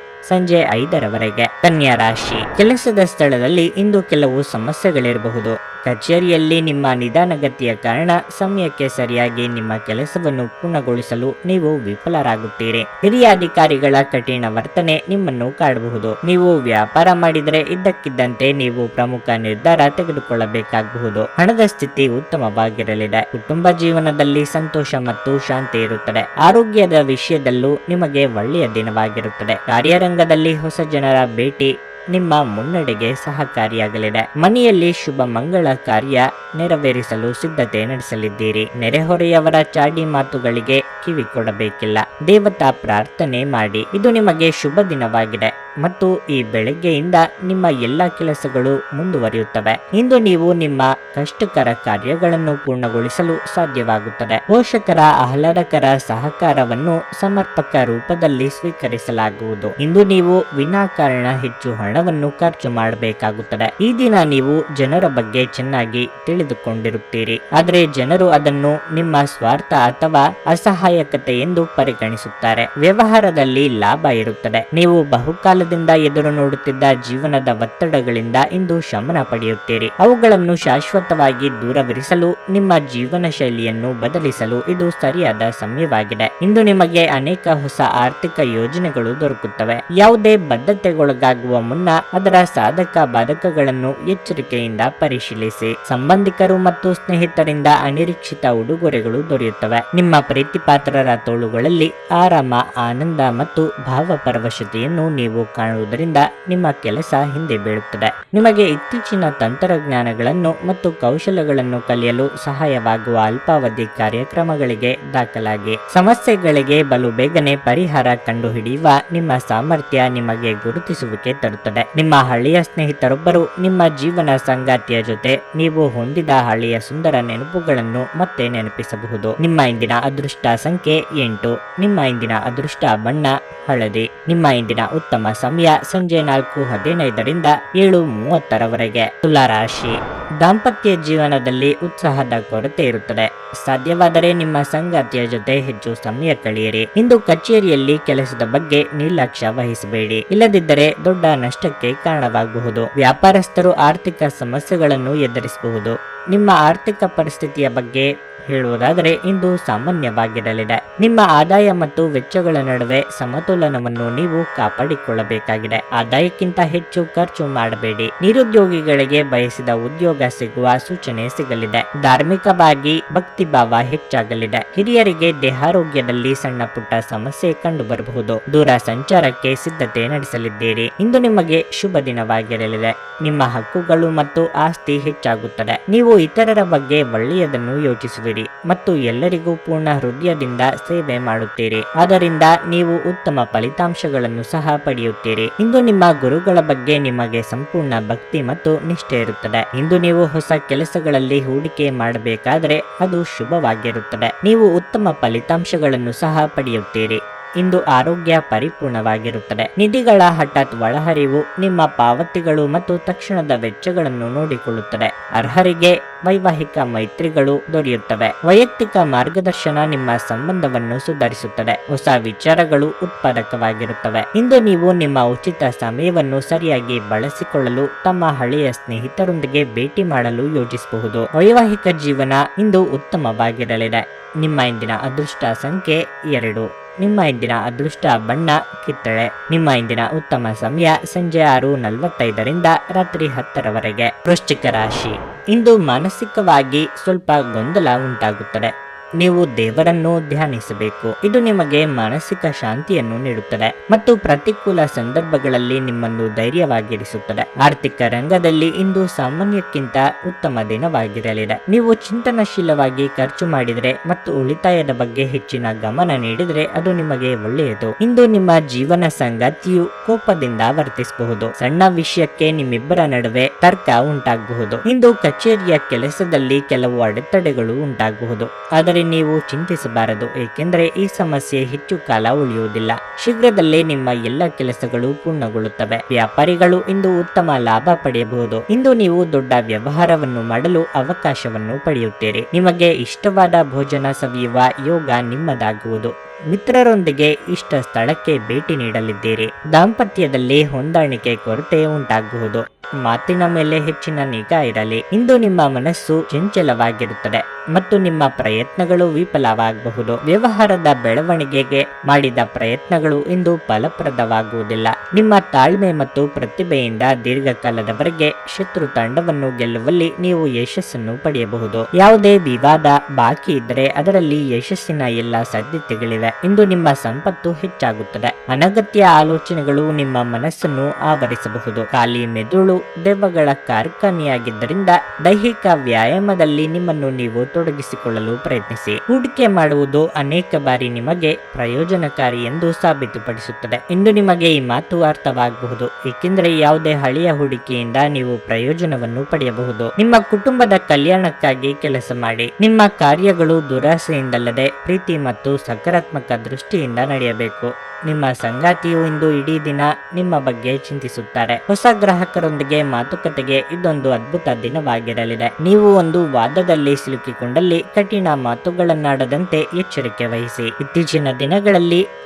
ಸಂಜೆ 5:00 ಕನ್ಯಾ ರಾಶಿ. ಕೆಲಸದ ಸ್ಥಳದಲ್ಲಿ ಇಂದು ಕೆಲವು ಸಮಸ್ಯೆಗಳಿರಬಹುದು. ಕಚೇರಿಯಲ್ಲಿ ನಿಮ್ಮ ನಿಧಾನಗತಿಯ ಕಾರಣ ಸಮಯಕ್ಕೆ ಸರಿಯಾಗಿ ನಿಮ್ಮ ಕೆಲಸವನ್ನು ಪೂರ್ಣಗೊಳಿಸಲು ನೀವು ವಿಫಲರಾಗುತ್ತೀರಿ. ಹಿರಿಯ ಅಧಿಕಾರಿಗಳ ಕಠಿಣ ವರ್ತನೆ ನಿಮ್ಮನ್ನು ಕಾಡಬಹುದು. ನೀವು ವ್ಯಾಪಾರ ಮಾಡಿದರೆ ಇದ್ದಕ್ಕಿದ್ದಂತೆ ನೀವು ಪ್ರಮುಖ ನಿರ್ಧಾರ ತೆಗೆದುಕೊಳ್ಳಬೇಕಾಗಬಹುದು. ಹಣದ ಸ್ಥಿತಿ ಉತ್ತಮವಾಗಿರಲಿದೆ. ಕುಟುಂಬ ಜೀವನದಲ್ಲಿ ಸಂತೋಷ ಮತ್ತು ಶಾಂತಿ ಇರುತ್ತದೆ. ಆರೋಗ್ಯದ ವಿಷಯದಲ್ಲೂ ನಿಮಗೆ ಒಳ್ಳೆಯ ದಿನವಾಗಿರುತ್ತದೆ. ಕಾರ್ಯರಂಗದಲ್ಲಿ ಹೊಸ ಜನರ ಭೇಟಿ ನಿಮ್ಮ ಮುನ್ನಡೆಗೆ ಸಹಕಾರಿಯಾಗಲಿದೆ. ಮನೆಯಲ್ಲಿ ಶುಭ ಮಂಗಳ ಕಾರ್ಯ ನೆರವೇರಿಸಲು ಸಿದ್ಧತೆ ನಡೆಸಲಿದ್ದೀರಿ. ನೆರೆಹೊರೆಯವರ ಚಾಡಿ ಮಾತುಗಳಿಗೆ ಕಿವಿ ಕೊಡಬೇಕಿಲ್ಲ. ದೇವತಾ ಪ್ರಾರ್ಥನೆ ಮಾಡಿ. ಇದು ನಿಮಗೆ ಶುಭ ದಿನವಾಗಿದೆ ಮತ್ತು ಈ ಬೆಳಗ್ಗೆಯಿಂದ ನಿಮ್ಮ ಎಲ್ಲ ಕೆಲಸಗಳು ಮುಂದುವರಿಯುತ್ತವೆ. ಇಂದು ನೀವು ನಿಮ್ಮ ಕಷ್ಟಕರ ಕಾರ್ಯಗಳನ್ನು ಪೂರ್ಣಗೊಳಿಸಲು ಸಾಧ್ಯವಾಗುತ್ತದೆ. ಪೋಷಕರ ಆಹ್ಲಾದಕರ ಸಹಕಾರವನ್ನು ಸಮರ್ಪಕ ರೂಪದಲ್ಲಿ ಸ್ವೀಕರಿಸಲಾಗುವುದು. ಇಂದು ನೀವು ವಿನಾಕಾರಣ ಹೆಚ್ಚು ಹಣವನ್ನು ಖರ್ಚು ಮಾಡಬೇಕಾಗುತ್ತದೆ. ಈ ದಿನ ನೀವು ಜನರ ಬಗ್ಗೆ ಚೆನ್ನಾಗಿ ತಿಳಿದುಕೊಂಡಿರುತ್ತೀರಿ, ಆದರೆ ಜನರು ಅದನ್ನು ನಿಮ್ಮ ಸ್ವಾರ್ಥ ಅಥವಾ ಅಸಹಾಯಕತೆ ಎಂದು ಪರಿಗಣಿಸುತ್ತಾರೆ. ವ್ಯವಹಾರದಲ್ಲಿ ಲಾಭ ಇರುತ್ತದೆ. ನೀವು ಬಹುಕಾಲದಿಂದ ಎದುರು ನೋಡುತ್ತಿದ್ದ ಜೀವನದ ಒತ್ತಡಗಳಿಂದ ಇಂದು ಶಮನ ಪಡೆಯುತ್ತೀರಿ. ಅವುಗಳನ್ನು ಶಾಶ್ವತವಾಗಿ ದೂರವಿರಿಸಲು ನಿಮ್ಮ ಜೀವನ ಶೈಲಿಯನ್ನು ಬದಲಿಸಲು ಇದು ಸರಿಯಾದ ಸಮಯವಾಗಿದೆ. ಇಂದು ನಿಮಗೆ ಅನೇಕ ಹೊಸ ಆರ್ಥಿಕ ಯೋಜನೆಗಳು ದೊರಕುತ್ತವೆ. ಯಾವುದೇ ಬದ್ಧತೆಗೊಳಗಾಗುವ ಮುನ್ನ ಅದರ ಸಾಧಕ ಬಾಧಕಗಳನ್ನು ಎಚ್ಚರಿಕೆಯಿಂದ ಪರಿಶೀಲಿಸಿ. ಸಂಬಂಧಿಕರು ಮತ್ತು ಸ್ನೇಹಿತರಿಂದ ಅನಿರೀಕ್ಷಿತ ಉಡುಗೊರೆಗಳು ದೊರೆಯುತ್ತವೆ. ನಿಮ್ಮ ಪ್ರೀತಿಪಾತ್ರರ ತೋಳುಗಳಲ್ಲಿ ಆರಾಮ, ಆನಂದ ಮತ್ತು ಭಾವಪರವಶತೆಯನ್ನು ನೀವು ಕಾಣುವುದರಿಂದ ನಿಮ್ಮ ಕೆಲಸ ಹಿಂದೆ ಬೀಳುತ್ತದೆ. ನಿಮಗೆ ಇತ್ತೀಚಿನ ತಂತ್ರಜ್ಞಾನಗಳನ್ನು ಮತ್ತು ಕೌಶಲಗಳನ್ನು ಕಲಿಯಲು ಸಹಾಯವಾಗುವ ಅಲ್ಪಾವಧಿ ಕಾರ್ಯಕ್ರಮಗಳಿಗೆ ದಾಖಲಾಗಿ. ಸಮಸ್ಯೆಗಳಿಗೆ ಬಲು ಬೇಗನೆ ಪರಿಹಾರ ಕಂಡುಹಿಡಿಯುವ ನಿಮ್ಮ ಸಾಮರ್ಥ್ಯ ನಿಮಗೆ ಗುರುತಿಸುವಿಕೆ ತರುತ್ತದೆ. ನಿಮ್ಮ ಹಳೆಯ ಸ್ನೇಹಿತರೊಬ್ಬರು ನಿಮ್ಮ ಜೀವನ ಸಂಗಾತಿಯ ಜೊತೆ ನೀವು ಹೊಂದಿದ ಹಳೆಯ ಸುಂದರ ನೆನಪುಗಳನ್ನು ಮತ್ತೆ ನೆನಪಿಸಬಹುದು. ನಿಮ್ಮ ಇಂದಿನ ಅದೃಷ್ಟ ಸಂಖ್ಯೆ 8. ನಿಮ್ಮ ಇಂದಿನ ಅದೃಷ್ಟ ಬಣ್ಣ ಹಳದಿ. ನಿಮ್ಮ ಇಂದಿನ ಉತ್ತಮ ಸಮಯ ಸಂಜೆ 4:15ರಿಂದ 7:30ರವರೆಗೆ. ತುಲಾ ರಾಶಿ, ದಾಂಪತ್ಯ ಜೀವನದಲ್ಲಿ ಉತ್ಸಾಹದ ಕೊರತೆ ಇರುತ್ತದೆ. ಸಾಧ್ಯವಾದರೆ ನಿಮ್ಮ ಸಂಗಾತಿಯ ಜೊತೆ ಹೆಚ್ಚು ಸಮಯ ಕಳೆಯಿರಿ. ಇಂದು ಕಚೇರಿಯಲ್ಲಿ ಕೆಲಸದ ಬಗ್ಗೆ ನಿರ್ಲಕ್ಷ್ಯ ವಹಿಸಬೇಡಿ, ಇಲ್ಲದಿದ್ದರೆ ದೊಡ್ಡ ನಷ್ಟಕ್ಕೆ ಕಾರಣವಾಗಬಹುದು. ವ್ಯಾಪಾರಸ್ಥರು ಆರ್ಥಿಕ ಸಮಸ್ಯೆಗಳನ್ನು ಎದುರಿಸಬಹುದು. ನಿಮ್ಮ ಆರ್ಥಿಕ ಪರಿಸ್ಥಿತಿಯ ಬಗ್ಗೆ ಹೇಳುವುದಾದರೆ ಇಂದು ಸಾಮಾನ್ಯವಾಗಿರಲಿದೆ. ನಿಮ್ಮ ಆದಾಯ ಮತ್ತು ವೆಚ್ಚಗಳ ನಡುವೆ ಸಮತೋಲನವನ್ನು ನೀವು ಕಾಪಾಡಿಕೊಳ್ಳಬೇಕಾಗಿದೆ. ಆದಾಯಕ್ಕಿಂತ ಹೆಚ್ಚು ಖರ್ಚು ಮಾಡಬೇಡಿ. ನಿರುದ್ಯೋಗಿಗಳಿಗೆ ಬಯಸಿದ ಉದ್ಯೋಗ ಸಿಗುವ ಸೂಚನೆ ಸಿಗಲಿದೆ. ಧಾರ್ಮಿಕವಾಗಿ ಭಕ್ತಿಭಾವ ಹೆಚ್ಚಾಗಲಿದೆ. ಹಿರಿಯರಿಗೆ ದೇಹಾರೋಗ್ಯದಲ್ಲಿ ಸಣ್ಣ ಪುಟ್ಟ ಸಮಸ್ಯೆ ಕಂಡು ಬರಬಹುದು. ದೂರ ಸಂಚಾರಕ್ಕೆ ಸಿದ್ಧತೆ ನಡೆಸಲಿದ್ದೀರಿ. ಇಂದು ನಿಮಗೆ ಶುಭ ದಿನವಾಗಿರಲಿದೆ. ನಿಮ್ಮ ಹಕ್ಕುಗಳು ಮತ್ತು ಆಸ್ತಿ ಹೆಚ್ಚಾಗುತ್ತದೆ. ನೀವು ಇತರರ ಬಗ್ಗೆ ಒಳ್ಳೆಯದನ್ನು ಯೋಚಿಸುವಿರಿ ಮತ್ತು ಎಲ್ಲರಿಗೂ ಪೂರ್ಣ ಹೃದಯದಿಂದ ಸೇವೆ ಮಾಡುತ್ತೀರಿ. ಆದ್ದರಿಂದ ನೀವು ಉತ್ತಮ ಫಲಿತಾಂಶಗಳನ್ನು ಸಹ ಪಡೆಯುತ್ತೀರಿ. ಇಂದು ನಿಮ್ಮ ಗುರುಗಳ ಬಗ್ಗೆ ನಿಮಗೆ ಸಂಪೂರ್ಣ ಭಕ್ತಿ ಮತ್ತು ನಿಷ್ಠೆ ಇರುತ್ತದೆ. ಇಂದು ನೀವು ಹೊಸ ಕೆಲಸಗಳಲ್ಲಿ ಹೂಡಿಕೆ ಮಾಡಬೇಕಾದರೆ ಅದು ಶುಭವಾಗಿರುತ್ತದೆ. ನೀವು ಉತ್ತಮ ಫಲಿತಾಂಶಗಳನ್ನು ಸಹ ಪಡೆಯುತ್ತೀರಿ. ಇಂದು ಆರೋಗ್ಯ ಪರಿಪೂರ್ಣವಾಗಿರುತ್ತದೆ. ನಿಧಿಗಳ ಹಠಾತ್ ಒಳಹರಿವು ನಿಮ್ಮ ಪಾವತಿಗಳು ಮತ್ತು ತಕ್ಷಣದ ವೆಚ್ಚಗಳನ್ನು ನೋಡಿಕೊಳ್ಳುತ್ತದೆ. ಅರ್ಹರಿಗೆ ವೈವಾಹಿಕ ಮೈತ್ರಿಗಳು ದೊರೆಯುತ್ತವೆ. ವೈಯಕ್ತಿಕ ಮಾರ್ಗದರ್ಶನ ನಿಮ್ಮ ಸಂಬಂಧವನ್ನು ಸುಧಾರಿಸುತ್ತದೆ. ಹೊಸ ವಿಚಾರಗಳು ಉತ್ಪಾದಕವಾಗಿರುತ್ತವೆ. ಇಂದು ನೀವು ನಿಮ್ಮ ಉಚಿತ ಸಮಯವನ್ನು ಸರಿಯಾಗಿ ಬಳಸಿಕೊಳ್ಳಲು ತಮ್ಮ ಹಳೆಯ ಸ್ನೇಹಿತರೊಂದಿಗೆ ಭೇಟಿ ಮಾಡಲು ಯೋಜಿಸಬಹುದು. ವೈವಾಹಿಕ ಜೀವನ ಇಂದು ಉತ್ತಮವಾಗಿರಲಿದೆ. ನಿಮ್ಮ ಇಂದಿನ ಅದೃಷ್ಟ ಸಂಖ್ಯೆ 2. ನಿಮ್ಮ ಇಂದಿನ ಅದೃಷ್ಟ ಬಣ್ಣ ಕಿತ್ತಳೆ. ನಿಮ್ಮ ಇಂದಿನ ಉತ್ತಮ ಸಮಯ ಸಂಜೆ 6:45ರಿಂದ ರಾತ್ರಿ 10ರವರೆಗೆ. ವೃಶ್ಚಿಕ ರಾಶಿ, ಇಂದು ಮಾನಸಿಕವಾಗಿ ಸ್ವಲ್ಪ ಗೊಂದಲ ಉಂಟಾಗುತ್ತದೆ. ನೀವು ದೇವರನ್ನು ಧ್ಯಾನಿಸಬೇಕು. ಇದು ನಿಮಗೆ ಮಾನಸಿಕ ಶಾಂತಿಯನ್ನು ನೀಡುತ್ತದೆ ಮತ್ತು ಪ್ರತಿಕೂಲ ಸಂದರ್ಭಗಳಲ್ಲಿ ನಿಮ್ಮನ್ನು ಧೈರ್ಯವಾಗಿರಿಸುತ್ತದೆ. ಆರ್ಥಿಕ ರಂಗದಲ್ಲಿ ಇಂದು ಸಾಮಾನ್ಯಕ್ಕಿಂತ ಉತ್ತಮ ದಿನವಾಗಿರಲಿದೆ. ನೀವು ಚಿಂತನಶೀಲವಾಗಿ ಖರ್ಚು ಮಾಡಿದರೆ ಮತ್ತು ಉಳಿತಾಯದ ಬಗ್ಗೆ ಹೆಚ್ಚಿನ ಗಮನ ನೀಡಿದರೆ ಅದು ನಿಮಗೆ ಒಳ್ಳೆಯದು. ಇಂದು ನಿಮ್ಮ ಜೀವನ ಸಂಗಾತಿಯು ಕೋಪದಿಂದ ವರ್ತಿಸಬಹುದು. ಸಣ್ಣ ವಿಷಯಕ್ಕೆ ನಿಮ್ಮಿಬ್ಬರ ನಡುವೆ ತರ್ಕ ಉಂಟಾಗಬಹುದು. ಇಂದು ಕಚೇರಿಯ ಕೆಲಸದಲ್ಲಿ ಕೆಲವು ಅಡೆತಡೆಗಳು ಉಂಟಾಗಬಹುದು. ಆದರೆ ನೀವು ಚಿಂತಿಸಬಾರದು, ಏಕೆಂದರೆ ಈ ಸಮಸ್ಯೆ ಹೆಚ್ಚು ಕಾಲ ಉಳಿಯುವುದಿಲ್ಲ. ಶೀಘ್ರದಲ್ಲೇ ನಿಮ್ಮ ಎಲ್ಲ ಕೆಲಸಗಳು ಪೂರ್ಣಗೊಳ್ಳುತ್ತವೆ. ವ್ಯಾಪಾರಿಗಳು ಇಂದು ಉತ್ತಮ ಲಾಭ ಪಡೆಯಬಹುದು. ಇಂದು ನೀವು ದೊಡ್ಡ ವ್ಯವಹಾರವನ್ನು ಮಾಡಲು ಅವಕಾಶವನ್ನು ಪಡೆಯುತ್ತೀರಿ. ನಿಮಗೆ ಇಷ್ಟವಾದ ಭೋಜನ ಸವಿಯುವ ಯೋಗ ನಿಮ್ಮದಾಗುವುದು. ಮಿತ್ರರೊಂದಿಗೆ ಇಷ್ಟ ಸ್ಥಳಕ್ಕೆ ಭೇಟಿ ನೀಡಲಿದ್ದೀರಿ. ದಾಂಪತ್ಯದಲ್ಲಿ ಹೊಂದಾಣಿಕೆ ಕೊರತೆ ಉಂಟಾಗಬಹುದು. ಮಾತಿನ ಮೇಲೆ ಹೆಚ್ಚಿನ ನಿಗಾ ಇರಲಿ. ಇಂದು ನಿಮ್ಮ ಮನಸ್ಸು ಚಂಚಲವಾಗಿರುತ್ತದೆ ಮತ್ತು ನಿಮ್ಮ ಪ್ರಯತ್ನಗಳು ವಿಫಲವಾಗಬಹುದು. ವ್ಯವಹಾರದ ಬೆಳವಣಿಗೆಗೆ ಮಾಡಿದ ಪ್ರಯತ್ನಗಳು ಇಂದು ಫಲಪ್ರದವಾಗುವುದಿಲ್ಲ. ನಿಮ್ಮ ತಾಳ್ಮೆ ಮತ್ತು ಪ್ರತಿಭೆಯಿಂದ ದೀರ್ಘಕಾಲದವರೆಗೆ ಶತ್ರು ತಂಡವನ್ನು ಗೆಲ್ಲುವಲ್ಲಿ ನೀವು ಯಶಸ್ಸನ್ನು ಪಡೆಯಬಹುದು. ಯಾವುದೇ ವಿವಾದ ಬಾಕಿ ಇದ್ದರೆ ಅದರಲ್ಲಿ ಯಶಸ್ಸಿನ ಎಲ್ಲ ಸಾಧ್ಯತೆಗಳಿವೆ. ಇಂದು ನಿಮ್ಮ ಸಂಪತ್ತು ಹೆಚ್ಚಾಗುತ್ತದೆ. ಅನಗತ್ಯ ಆಲೋಚನೆಗಳು ನಿಮ್ಮ ಮನಸ್ಸನ್ನು ಆವರಿಸಬಹುದು. ಖಾಲಿ ಮೆದುಳು ದೆವ್ವಗಳ ಕಾರ್ಖಾನೆಯಾಗಿದ್ದರಿಂದ ದೈಹಿಕ ವ್ಯಾಯಾಮದಲ್ಲಿ ನಿಮ್ಮನ್ನು ನೀವು ತೊಡಗಿಸಿಕೊಳ್ಳಲು ಪ್ರಯತ್ನಿಸಿ. ಹೂಡಿಕೆ ಮಾಡುವುದು ಅನೇಕ ಬಾರಿ ನಿಮಗೆ ಪ್ರಯೋಜನಕಾರಿ ಎಂದು ಸಾಬೀತುಪಡಿಸುತ್ತದೆ. ಇಂದು ನಿಮಗೆ ಈ ಮಾತು ಅರ್ಥವಾಗಬಹುದು, ಏಕೆಂದರೆ ಯಾವುದೇ ಹಳೆಯ ಹೂಡಿಕೆಯಿಂದ ನೀವು ಪ್ರಯೋಜನವನ್ನು ಪಡೆಯಬಹುದು. ನಿಮ್ಮ ಕುಟುಂಬದ ಕಲ್ಯಾಣಕ್ಕಾಗಿ ಕೆಲಸ ಮಾಡಿ. ನಿಮ್ಮ ಕಾರ್ಯಗಳು ದುರಾಸೆಯಿಂದಲ್ಲದೆ ಪ್ರೀತಿ ಮತ್ತು ಸಕಾರಾತ್ಮಕ ದೃಷ್ಟಿಯಿಂದ ನಡೆಯಬೇಕು. ನಿಮ್ಮ ಸಂಗಾತಿಯು ಇಂದು ಇಡೀ ದಿನ ನಿಮ್ಮ ಬಗ್ಗೆ ಚಿಂತಿಸುತ್ತಾರೆ. ಹೊಸ ಗ್ರಾಹಕರೊಂದಿಗೆ ಮಾತುಕತೆಗೆ ಇದೊಂದು ಅದ್ಭುತ ದಿನವಾಗಿರಲಿದೆ. ನೀವು ಒಂದು ವಾದದಲ್ಲಿ ಸಿಲುಕಿಕೊಂಡಲ್ಲಿ ಕಠಿಣ ಮಾತುಗಳನ್ನಾಡದಂತೆ ಎಚ್ಚರಿಕೆ ವಹಿಸಿ. ಇತ್ತೀಚಿನ ದಿನಗಳಲ್ಲಿ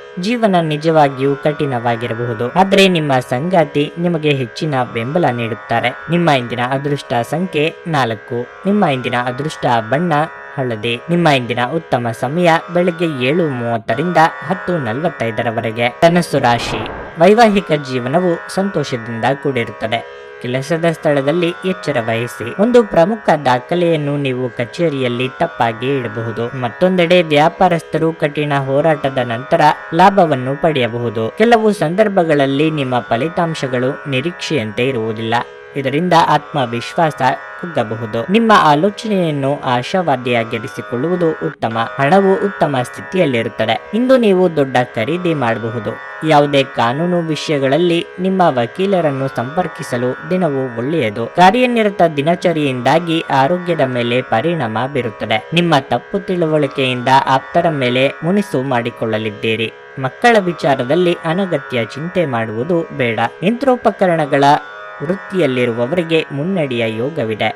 ಜೀವನ ನಿಜವಾಗಿಯೂ ಕಠಿಣವಾಗಿರಬಹುದು, ಆದರೆ ನಿಮ್ಮ ಸಂಗಾತಿ ನಿಮಗೆ ಹೆಚ್ಚಿನ ಬೆಂಬಲ ನೀಡುತ್ತಾರೆ. ನಿಮ್ಮ ಇಂದಿನ ಅದೃಷ್ಟ ಸಂಖ್ಯೆ 4. ನಿಮ್ಮ ಇಂದಿನ ಅದೃಷ್ಟ ಬಣ್ಣ ಹಳದಿ. ನಿಮ್ಮ ಇಂದಿನ ಉತ್ತಮ ಸಮಯ ಬೆಳಗ್ಗೆ 7:30ರಿಂದ 10:45ರವರೆಗೆ. ಧನಸ್ಸು ರಾಶಿ, ವೈವಾಹಿಕ ಜೀವನವು ಸಂತೋಷದಿಂದ ಕೂಡಿರುತ್ತದೆ. ಕೆಲಸದ ಸ್ಥಳದಲ್ಲಿ ಎಚ್ಚರ ವಹಿಸಿ. ಒಂದು ಪ್ರಮುಖ ದಾಖಲೆಯನ್ನು ನೀವು ಕಚೇರಿಯಲ್ಲಿ ತಪ್ಪಾಗಿ ಇಡಬಹುದು. ಮತ್ತೊಂದೆಡೆ ವ್ಯಾಪಾರಸ್ಥರು ಕಠಿಣ ಹೋರಾಟದ ನಂತರ ಲಾಭವನ್ನು ಪಡೆಯಬಹುದು. ಕೆಲವು ಸಂದರ್ಭಗಳಲ್ಲಿ ನಿಮ್ಮ ಫಲಿತಾಂಶಗಳು ನಿರೀಕ್ಷೆಯಂತೆ ಇರುವುದಿಲ್ಲ. ಇದರಿಂದ ಆತ್ಮವಿಶ್ವಾಸ ಕುಗ್ಗಬಹುದು. ನಿಮ್ಮ ಆಲೋಚನೆಯನ್ನು ಆಶಾವಾದಿಯಾಗಿರಿಸಿಕೊಳ್ಳುವುದು ಉತ್ತಮ. ಹಣವು ಉತ್ತಮ ಸ್ಥಿತಿಯಲ್ಲಿರುತ್ತದೆ. ಇಂದು ನೀವು ದೊಡ್ಡ ಖರೀದಿ ಮಾಡಬಹುದು. ಯಾವುದೇ ಕಾನೂನು ವಿಷಯಗಳಲ್ಲಿ ನಿಮ್ಮ ವಕೀಲರನ್ನು ಸಂಪರ್ಕಿಸಲು ದಿನವು ಒಳ್ಳೆಯದು. ಕಾರ್ಯನಿರತ ದಿನಚರಿಯಿಂದಾಗಿ ಆರೋಗ್ಯದ ಮೇಲೆ ಪರಿಣಾಮ ಬೀರುತ್ತದೆ. ನಿಮ್ಮ ತಪ್ಪು ತಿಳುವಳಿಕೆಯಿಂದ ಆಪ್ತರ ಮೇಲೆ ಮುನಿಸು ಮಾಡಿಕೊಳ್ಳಲಿದ್ದೀರಿ. ಮಕ್ಕಳ ವಿಚಾರದಲ್ಲಿ ಅನಗತ್ಯ ಚಿಂತೆ ಮಾಡುವುದು ಬೇಡ. ಯಂತ್ರೋಪಕರಣಗಳ ವೃತ್ತಿಯಲ್ಲಿರುವವರಿಗೆ ಮುನ್ನಡೆಯ ಯೋಗವಿದೆ.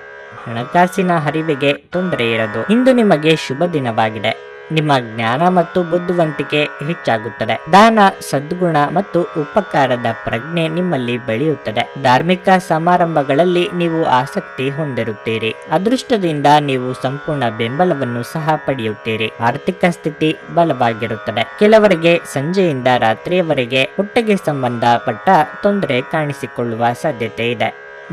ಹಣಕಾಸಿನ ಹರಿವಿಗೆ ತೊಂದರೆ ಇರದು. ಇಂದು ನಿಮಗೆ ಶುಭ ದಿನವಾಗಿದೆ. ನಿಮ್ಮ ಜ್ಞಾನ ಮತ್ತು ಬುದ್ಧಿವಂತಿಕೆ ಹೆಚ್ಚಾಗುತ್ತದೆ. ದಾನ, ಸದ್ಗುಣ ಮತ್ತು ಉಪಕಾರದ ಪ್ರಜ್ಞೆ ನಿಮ್ಮಲ್ಲಿ ಬೆಳೆಯುತ್ತದೆ. ಧಾರ್ಮಿಕ ಸಮಾರಂಭಗಳಲ್ಲಿ ನೀವು ಆಸಕ್ತಿ ಹೊಂದಿರುತ್ತೀರಿ. ಅದೃಷ್ಟದಿಂದ ನೀವು ಸಂಪೂರ್ಣ ಬೆಂಬಲವನ್ನು ಸಹ ಪಡೆಯುತ್ತೀರಿ. ಆರ್ಥಿಕ ಸ್ಥಿತಿ ಬಲವಾಗಿರುತ್ತದೆ. ಕೆಲವರಿಗೆ ಸಂಜೆಯಿಂದ ರಾತ್ರಿಯವರೆಗೆ ಹೊಟ್ಟೆಗೆ ಸಂಬಂಧಪಟ್ಟ ತೊಂದರೆ ಕಾಣಿಸಿಕೊಳ್ಳುವ ಸಾಧ್ಯತೆ ಇದೆ.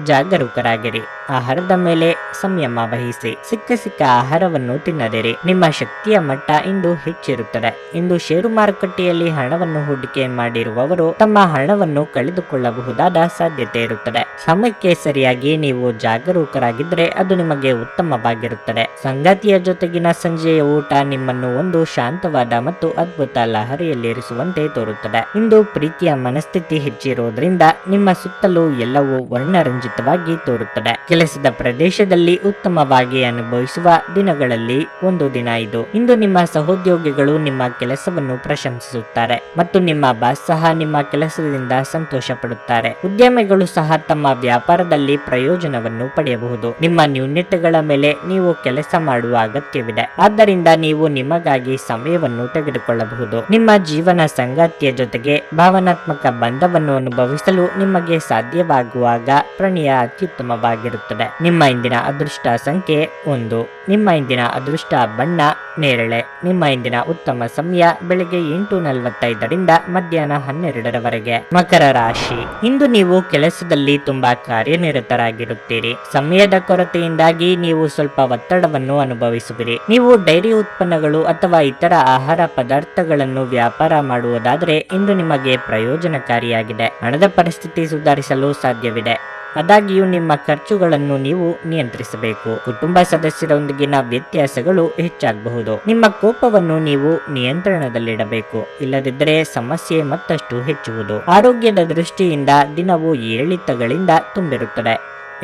ಜಾಗರೂಕರಾಗಿರಿ. ಆಹಾರದ ಮೇಲೆ ಸಂಯಮ ವಹಿಸಿ. ಸಿಕ್ಕ ಆಹಾರವನ್ನು ತಿನ್ನದಿರಿ. ನಿಮ್ಮ ಶಕ್ತಿಯ ಮಟ್ಟ ಇಂದು ಹೆಚ್ಚಿರುತ್ತದೆ. ಇಂದು ಷೇರು ಮಾರುಕಟ್ಟೆಯಲ್ಲಿ ಹಣವನ್ನು ಹೂಡಿಕೆ ಮಾಡಿರುವವರು ತಮ್ಮ ಹಣವನ್ನು ಕಳೆದುಕೊಳ್ಳಬಹುದಾದ ಸಾಧ್ಯತೆ ಇರುತ್ತದೆ. ಸಮಯಕ್ಕೆ ಸರಿಯಾಗಿ ನೀವು ಜಾಗರೂಕರಾಗಿದ್ದರೆ ಅದು ನಿಮಗೆ ಉತ್ತಮವಾಗಿರುತ್ತದೆ. ಸಂಗಾತಿಯ ಜೊತೆಗಿನ ಸಂಜೆಯ ಊಟ ನಿಮ್ಮನ್ನು ಒಂದು ಶಾಂತವಾದ ಮತ್ತು ಅದ್ಭುತ ಲಹರಿಯಲ್ಲಿರಿಸುವಂತೆ ತೋರುತ್ತದೆ. ಇಂದು ಪ್ರೀತಿಯ ಮನಸ್ಥಿತಿ ಹೆಚ್ಚಿರುವುದರಿಂದ ನಿಮ್ಮ ಸುತ್ತಲೂ ಎಲ್ಲವೂ ವರ್ಣರಂಜಿತವಾಗಿ ತೋರುತ್ತದೆ. ಕೆಲಸದ ಪ್ರದೇಶದಲ್ಲಿ ಉತ್ತಮವಾಗಿ ಅನುಭವಿಸುವ ದಿನಗಳಲ್ಲಿ ಒಂದು ದಿನ ಇದು. ಇಂದು ನಿಮ್ಮ ಸಹೋದ್ಯೋಗಿಗಳು ನಿಮ್ಮ ಕೆಲಸವನ್ನು ಪ್ರಶಂಸಿಸುತ್ತಾರೆ ಮತ್ತು ನಿಮ್ಮ ಬಾಸ್ ಸಹ ನಿಮ್ಮ ಕೆಲಸದಿಂದ ಸಂತೋಷ ಪಡುತ್ತಾರೆ. ಉದ್ಯಮಿಗಳು ಸಹ ತಮ್ಮ ವ್ಯಾಪಾರದಲ್ಲಿ ಪ್ರಯೋಜನವನ್ನು ಪಡೆಯಬಹುದು. ನಿಮ್ಮ ನ್ಯೂನತೆಗಳ ಮೇಲೆ ನೀವು ಕೆಲಸ ಮಾಡುವ ಅಗತ್ಯವಿದೆ. ಆದ್ದರಿಂದ ನೀವು ನಿಮಗಾಗಿ ಸಮಯವನ್ನು ತೆಗೆದುಕೊಳ್ಳಬಹುದು. ನಿಮ್ಮ ಜೀವನ ಸಂಗಾತಿಯ ಜೊತೆಗೆ ಭಾವನಾತ್ಮಕ ಬಂಧವನ್ನು ಅನುಭವಿಸಲು ನಿಮಗೆ ಸಾಧ್ಯವಾಗುವಾಗ ಪ್ರಣಯ ಅತ್ಯುತ್ತಮವಾಗಿರುತ್ತದೆ. ನಿಮ್ಮ ಇಂದಿನ ಅದೃಷ್ಟ ಸಂಖ್ಯೆ 1. ನಿಮ್ಮ ಇಂದಿನ ಅದೃಷ್ಟ ಬಣ್ಣ ನೇರಳೆ. ನಿಮ್ಮ ಇಂದಿನ ಉತ್ತಮ ಸಮಯ ಬೆಳಗ್ಗೆ 8:45 ಮಧ್ಯಾಹ್ನ 12 ಮಕರ ರಾಶಿ. ಇಂದು ನೀವು ಕೆಲಸದಲ್ಲಿ ತುಂಬಾ ಕಾರ್ಯನಿರತರಾಗಿರುತ್ತೀರಿ. ಸಮಯದ ಕೊರತೆಯಿಂದಾಗಿ ನೀವು ಸ್ವಲ್ಪ ಒತ್ತಡವನ್ನು ಅನುಭವಿಸುವಿರಿ. ನೀವು ಡೈರಿ ಉತ್ಪನ್ನಗಳು ಅಥವಾ ಇತರ ಆಹಾರ ಪದಾರ್ಥಗಳನ್ನು ವ್ಯಾಪಾರ ಮಾಡುವುದಾದರೆ ಇಂದು ನಿಮಗೆ ಪ್ರಯೋಜನಕಾರಿಯಾಗಿದೆ. ಹಣದ ಪರಿಸ್ಥಿತಿ ಸುಧಾರಿಸಲು ಸಾಧ್ಯವಿದೆ. ಆದಾಗ್ಯೂ ನಿಮ್ಮ ಖರ್ಚುಗಳನ್ನು ನೀವು ನಿಯಂತ್ರಿಸಬೇಕು. ಕುಟುಂಬ ಸದಸ್ಯರೊಂದಿಗಿನ ವ್ಯತ್ಯಾಸಗಳು ಹೆಚ್ಚಾಗಬಹುದು. ನಿಮ್ಮ ಕೋಪವನ್ನು ನೀವು ನಿಯಂತ್ರಣದಲ್ಲಿಡಬೇಕು. ಇಲ್ಲದಿದ್ದರೆ ಸಮಸ್ಯೆ ಮತ್ತಷ್ಟು ಹೆಚ್ಚುವುದು. ಆರೋಗ್ಯದ ದೃಷ್ಟಿಯಿಂದ ದಿನವು ಏರಿಳಿತಗಳಿಂದ ತುಂಬಿರುತ್ತದೆ.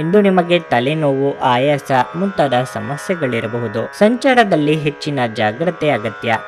ಇಂದು ನಿಮಗೆ ತಲೆನೋವು, ಆಯಾಸ ಮುಂತಾದ ಸಮಸ್ಯೆಗಳಿರಬಹುದು. ಸಂಚಾರದಲ್ಲಿ ಹೆಚ್ಚಿನ ಜಾಗ್ರತೆ ಅಗತ್ಯ.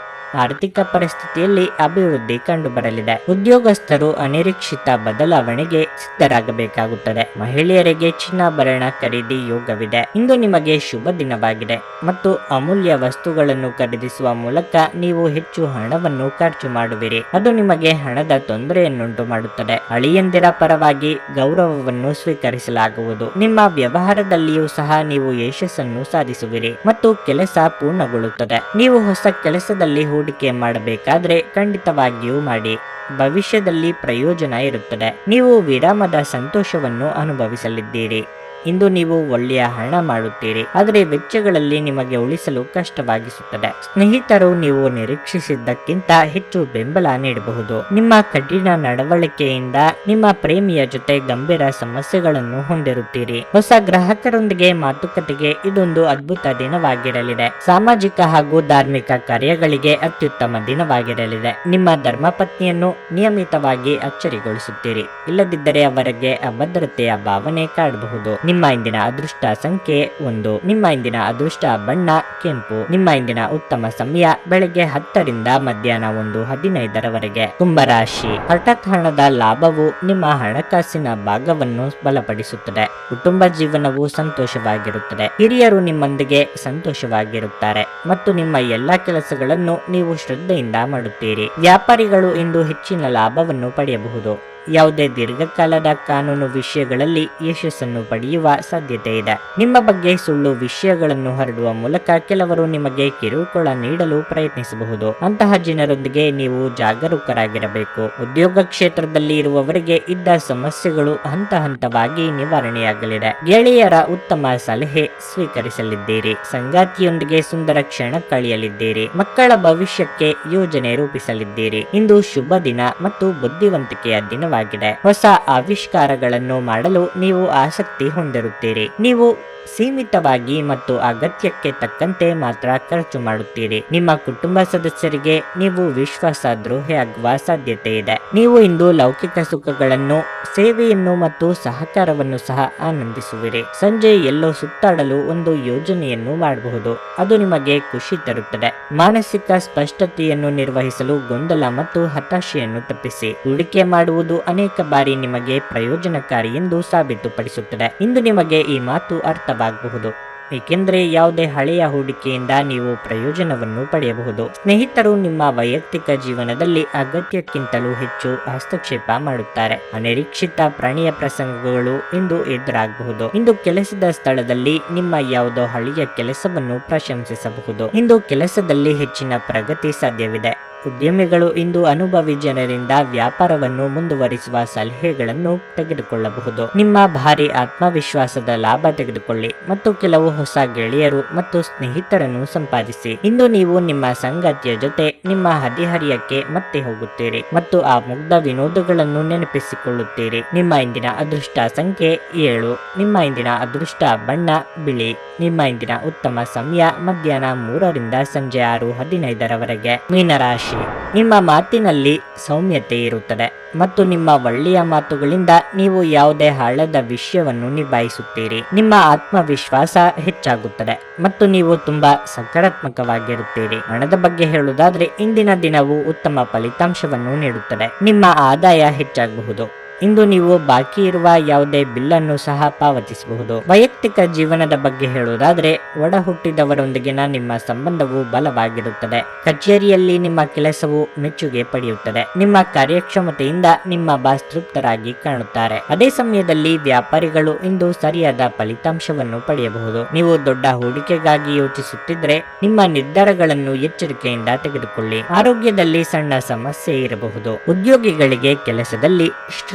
ಆರ್ಥಿಕ ಪರಿಸ್ಥಿತಿಯಲ್ಲಿ ಅಭಿವೃದ್ಧಿ ಕಂಡುಬರಲಿದೆ. ಉದ್ಯೋಗಸ್ಥರು ಅನಿರೀಕ್ಷಿತ ಬದಲಾವಣೆಗೆ ಸಿದ್ಧರಾಗಬೇಕಾಗುತ್ತದೆ. ಮಹಿಳೆಯರಿಗೆ ಚಿನ್ನಾಭರಣ ಖರೀದಿ ಯೋಗವಿದೆ. ಇಂದು ನಿಮಗೆ ಶುಭ ದಿನವಾಗಿದೆ ಮತ್ತು ಅಮೂಲ್ಯ ವಸ್ತುಗಳನ್ನು ಖರೀದಿಸುವ ಮೂಲಕ ನೀವು ಹೆಚ್ಚು ಹಣವನ್ನು ಖರ್ಚು ಮಾಡುವಿರಿ. ಅದು ನಿಮಗೆ ಹಣದ ತೊಂದರೆಯನ್ನುಂಟು ಮಾಡುತ್ತದೆ. ಅಳಿಯಂದಿರ ಪರವಾಗಿ ಗೌರವವನ್ನು ಸ್ವೀಕರಿಸಲಾಗುವುದು. ನಿಮ್ಮ ವ್ಯವಹಾರದಲ್ಲಿಯೂ ಸಹ ನೀವು ಯಶಸ್ಸನ್ನು ಸಾಧಿಸುವಿರಿ ಮತ್ತು ಕೆಲಸ ಪೂರ್ಣಗೊಳ್ಳುತ್ತದೆ. ನೀವು ಹೊಸ ಕೆಲಸದಲ್ಲಿ ಹೂಡಿಕೆ ಮಾಡಬೇಕಾದ್ರೆ ಖಂಡಿತವಾಗಿಯೂ ಮಾಡಿ. ಭವಿಷ್ಯದಲ್ಲಿ ಪ್ರಯೋಜನ ಇರುತ್ತದೆ. ನೀವು ವಿರಾಮದ ಸಂತೋಷವನ್ನು ಅನುಭವಿಸಲಿದ್ದೀರಿ. ಇಂದು ನೀವು ಒಳ್ಳೆಯ ಹಣ ಮಾಡುತ್ತೀರಿ, ಆದರೆ ವೆಚ್ಚಗಳಲ್ಲಿ ನಿಮಗೆ ಉಳಿಸಲು ಕಷ್ಟವಾಗಿಸುತ್ತದೆ. ಸ್ನೇಹಿತರು ನೀವು ನಿರೀಕ್ಷಿಸಿದ್ದಕ್ಕಿಂತ ಹೆಚ್ಚು ಬೆಂಬಲ ನೀಡಬಹುದು. ನಿಮ್ಮ ಕಠಿಣ ನಡವಳಿಕೆಯಿಂದ ನಿಮ್ಮ ಪ್ರೇಮಿಯ ಜೊತೆ ಗಂಭೀರ ಸಮಸ್ಯೆಗಳನ್ನು ಹೊಂದಿರುತ್ತೀರಿ. ಹೊಸ ಗ್ರಾಹಕರೊಂದಿಗೆ ಮಾತುಕತೆಗೆ ಇದೊಂದು ಅದ್ಭುತ ದಿನವಾಗಿರಲಿದೆ. ಸಾಮಾಜಿಕ ಹಾಗೂ ಧಾರ್ಮಿಕ ಕಾರ್ಯಗಳಿಗೆ ಅತ್ಯುತ್ತಮ ದಿನವಾಗಿರಲಿದೆ. ನಿಮ್ಮ ಧರ್ಮಪತ್ನಿಯನ್ನು ನಿಯಮಿತವಾಗಿ ಅಚ್ಚರಿಗೊಳಿಸುತ್ತೀರಿ. ಇಲ್ಲದಿದ್ದರೆ ಅವರಿಗೆ ಅಭದ್ರತೆಯ ಭಾವನೆ ಕಾಡಬಹುದು. ನಿಮ್ಮ ಇಂದಿನ ಅದೃಷ್ಟ ಸಂಖ್ಯೆ 1. ನಿಮ್ಮ ಇಂದಿನ ಅದೃಷ್ಟ ಬಣ್ಣ ಕೆಂಪು. ನಿಮ್ಮ ಇಂದಿನ ಉತ್ತಮ ಸಮಯ ಬೆಳಗ್ಗೆ 10 ಮಧ್ಯಾಹ್ನ 1:15 ಕುಂಭರಾಶಿ. ಹಠಾತ್ ಹಣದ ಲಾಭವು ನಿಮ್ಮ ಹಣಕಾಸಿನ ಭಾಗವನ್ನು ಬಲಪಡಿಸುತ್ತದೆ. ಕುಟುಂಬ ಜೀವನವು ಸಂತೋಷವಾಗಿರುತ್ತದೆ. ಹಿರಿಯರು ನಿಮ್ಮೊಂದಿಗೆ ಸಂತೋಷವಾಗಿರುತ್ತಾರೆ ಮತ್ತು ನಿಮ್ಮ ಎಲ್ಲಾ ಕೆಲಸಗಳನ್ನು ನೀವು ಶ್ರದ್ಧೆಯಿಂದ ಮಾಡುತ್ತೀರಿ. ವ್ಯಾಪಾರಿಗಳು ಇಂದು ಹೆಚ್ಚಿನ ಲಾಭವನ್ನು ಪಡೆಯಬಹುದು. ಯಾವುದೇ ದೀರ್ಘಕಾಲದ ಕಾನೂನು ವಿಷಯಗಳಲ್ಲಿ ಯಶಸ್ಸನ್ನು ಪಡೆಯುವ ಸಾಧ್ಯತೆ ಇದೆ. ನಿಮ್ಮ ಬಗ್ಗೆ ಸುಳ್ಳು ವಿಷಯಗಳನ್ನು ಹರಡುವ ಮೂಲಕ ಕೆಲವರು ನಿಮಗೆ ಕಿರುಕುಳ ನೀಡಲು ಪ್ರಯತ್ನಿಸಬಹುದು. ಅಂತಹ ಜನರೊಂದಿಗೆ ನೀವು ಜಾಗರೂಕರಾಗಿರಬೇಕು. ಉದ್ಯೋಗ ಕ್ಷೇತ್ರದಲ್ಲಿ ಇರುವವರಿಗೆ ಇದ್ದ ಸಮಸ್ಯೆಗಳು ಹಂತ ಹಂತವಾಗಿ ನಿವಾರಣೆಯಾಗಲಿದೆ. ಗೆಳೆಯರ ಉತ್ತಮ ಸಲಹೆ ಸ್ವೀಕರಿಸಲಿದ್ದೀರಿ. ಸಂಗಾತಿಯೊಂದಿಗೆ ಸುಂದರ ಕ್ಷಣ ಕಳೆಯಲಿದ್ದೀರಿ. ಮಕ್ಕಳ ಭವಿಷ್ಯಕ್ಕೆ ಯೋಜನೆ ರೂಪಿಸಲಿದ್ದೀರಿ. ಇಂದು ಶುಭ ದಿನ ಮತ್ತು ಬುದ್ಧಿವಂತಿಕೆಯ ದಿನ ದಿನವಾಗಿದೆ. ಹೊಸ ಆವಿಷ್ಕಾರಗಳನ್ನು ಮಾಡಲು ನೀವು ಆಸಕ್ತಿ ಹೊಂದಿರುತ್ತೀರಿ. ನೀವು ಸೀಮಿತವಾಗಿ ಮತ್ತು ಅಗತ್ಯಕ್ಕೆ ತಕ್ಕಂತೆ ಮಾತ್ರ ಖರ್ಚು ಮಾಡುತ್ತೀರಿ. ನಿಮ್ಮ ಕುಟುಂಬ ಸದಸ್ಯರಿಗೆ ನೀವು ವಿಶ್ವಾಸದ್ರೋಹಿಯಾಗುವ ಸಾಧ್ಯತೆ ಇದೆ. ನೀವು ಇಂದು ಲೌಕಿಕ ಸುಖಗಳನ್ನು, ಸೇವೆಯನ್ನು ಮತ್ತು ಸಹಕಾರವನ್ನು ಸಹ ಆನಂದಿಸುವಿರಿ. ಸಂಜೆ ಎಲ್ಲೋ ಸುತ್ತಾಡಲು ಒಂದು ಯೋಜನೆಯನ್ನು ಮಾಡಬಹುದು. ಅದು ನಿಮಗೆ ಖುಷಿ ತರುತ್ತದೆ. ಮಾನಸಿಕ ಸ್ಪಷ್ಟತೆಯನ್ನು ನಿರ್ವಹಿಸಲು ಗೊಂದಲ ಮತ್ತು ಹತಾಶೆಯನ್ನು ತಪ್ಪಿಸಿ. ಹೂಡಿಕೆ ಮಾಡುವುದು ಅನೇಕ ಬಾರಿ ನಿಮಗೆ ಪ್ರಯೋಜನಕಾರಿ ಎಂದು ಸಾಬೀತುಪಡಿಸುತ್ತದೆ. ಇಂದು ನಿಮಗೆ ಈ ಮಾತು ಅರ್ಥವಾಗಬಹುದು, ಏಕೆಂದರೆ ಯಾವುದೇ ಹಳೆಯ ಹೂಡಿಕೆಯಿಂದ ನೀವು ಪ್ರಯೋಜನವನ್ನು ಪಡೆಯಬಹುದು. ಸ್ನೇಹಿತರು ನಿಮ್ಮ ವೈಯಕ್ತಿಕ ಜೀವನದಲ್ಲಿ ಅಗತ್ಯಕ್ಕಿಂತಲೂ ಹೆಚ್ಚು ಹಸ್ತಕ್ಷೇಪ ಮಾಡುತ್ತಾರೆ. ಅನಿರೀಕ್ಷಿತ ಪ್ರಾಣಿಯ ಪ್ರಸಂಗಗಳು ಇಂದು ಎದುರಾಗಬಹುದು. ಇಂದು ಕೆಲಸದ ಸ್ಥಳದಲ್ಲಿ ನಿಮ್ಮ ಯಾವುದೋ ಹಳೆಯ ಕೆಲಸವನ್ನು ಪ್ರಶಂಸಿಸಬಹುದು. ಇಂದು ಕೆಲಸದಲ್ಲಿ ಹೆಚ್ಚಿನ ಪ್ರಗತಿ ಸಾಧ್ಯವಿದೆ. ಉದ್ಯಮಿಗಳು ಇಂದು ಅನುಭವಿ ಜನರಿಂದ ವ್ಯಾಪಾರವನ್ನು ಮುಂದುವರಿಸುವ ಸಲಹೆಗಳನ್ನು ತೆಗೆದುಕೊಳ್ಳಬಹುದು. ನಿಮ್ಮ ಭಾರಿ ಆತ್ಮವಿಶ್ವಾಸದ ಲಾಭ ತೆಗೆದುಕೊಳ್ಳಿ ಮತ್ತು ಕೆಲವು ಹೊಸ ಗೆಳೆಯರು ಮತ್ತು ಸ್ನೇಹಿತರನ್ನು ಸಂಪಾದಿಸಿ. ಇಂದು ನೀವು ನಿಮ್ಮ ಸಂಗಾತಿಯ ಜೊತೆ ನಿಮ್ಮ ಹದಿಹರಿಯಕ್ಕೆ ಮತ್ತೆ ಹೋಗುತ್ತೀರಿ ಮತ್ತು ಆ ಮುಗ್ಧ ವಿನೋದಗಳನ್ನು ನೆನಪಿಸಿಕೊಳ್ಳುತ್ತೀರಿ. ನಿಮ್ಮ ಇಂದಿನ ಅದೃಷ್ಟ ಸಂಖ್ಯೆ 7. ನಿಮ್ಮ ಇಂದಿನ ಅದೃಷ್ಟ ಬಣ್ಣ ಬಿಳಿ. ನಿಮ್ಮ ಇಂದಿನ ಉತ್ತಮ ಸಮಯ ಮಧ್ಯಾಹ್ನ 3ರಿಂದ ಸಂಜೆ 6:15 ಮೀನರಾಶಿ. ನಿಮ್ಮ ಮಾತಿನಲ್ಲಿ ಸೌಮ್ಯತೆ ಇರುತ್ತದೆ ಮತ್ತು ನಿಮ್ಮ ಒಳ್ಳೆಯ ಮಾತುಗಳಿಂದ ನೀವು ಯಾವುದೇ ಆಳದ ವಿಷಯವನ್ನು ನಿಭಾಯಿಸುತ್ತೀರಿ. ನಿಮ್ಮ ಆತ್ಮವಿಶ್ವಾಸ ಹೆಚ್ಚಾಗುತ್ತದೆ ಮತ್ತು ನೀವು ತುಂಬಾ ಸಕಾರಾತ್ಮಕವಾಗಿರುತ್ತೀರಿ. ಹಣದ ಬಗ್ಗೆ ಹೇಳುವುದಾದ್ರೆ ಇಂದಿನ ದಿನವು ಉತ್ತಮ ಫಲಿತಾಂಶವನ್ನು ನೀಡುತ್ತದೆ. ನಿಮ್ಮ ಆದಾಯ ಹೆಚ್ಚಾಗಬಹುದು. ಇಂದು ನೀವು ಬಾಕಿ ಇರುವ ಯಾವುದೇ ಬಿಲ್ಲನ್ನು ಸಹ ಪಾವತಿಸಬಹುದು. ವೈಯಕ್ತಿಕ ಜೀವನದ ಬಗ್ಗೆ ಹೇಳುವುದಾದ್ರೆ ಒಡ ಹುಟ್ಟಿದವರೊಂದಿಗಿನ ನಿಮ್ಮ ಸಂಬಂಧವು ಬಲವಾಗಿರುತ್ತದೆ. ಕಚೇರಿಯಲ್ಲಿ ನಿಮ್ಮ ಕೆಲಸವು ಮೆಚ್ಚುಗೆ ಪಡೆಯುತ್ತದೆ. ನಿಮ್ಮ ಕಾರ್ಯಕ್ಷಮತೆಯಿಂದ ನಿಮ್ಮ ಬಾಸ್ ತೃಪ್ತರಾಗಿ ಕಾಣುತ್ತಾರೆ. ಅದೇ ಸಮಯದಲ್ಲಿ ವ್ಯಾಪಾರಿಗಳು ಇಂದು ಸರಿಯಾದ ಫಲಿತಾಂಶವನ್ನು ಪಡೆಯಬಹುದು. ನೀವು ದೊಡ್ಡ ಹೂಡಿಕೆಗಾಗಿ ಯೋಚಿಸುತ್ತಿದ್ರೆ ನಿಮ್ಮ ನಿರ್ಧಾರಗಳನ್ನು ಎಚ್ಚರಿಕೆಯಿಂದ ತೆಗೆದುಕೊಳ್ಳಿ. ಆರೋಗ್ಯದಲ್ಲಿ ಸಣ್ಣ ಸಮಸ್ಯೆ ಇರಬಹುದು. ಉದ್ಯೋಗಿಗಳಿಗೆ ಕೆಲಸದಲ್ಲಿ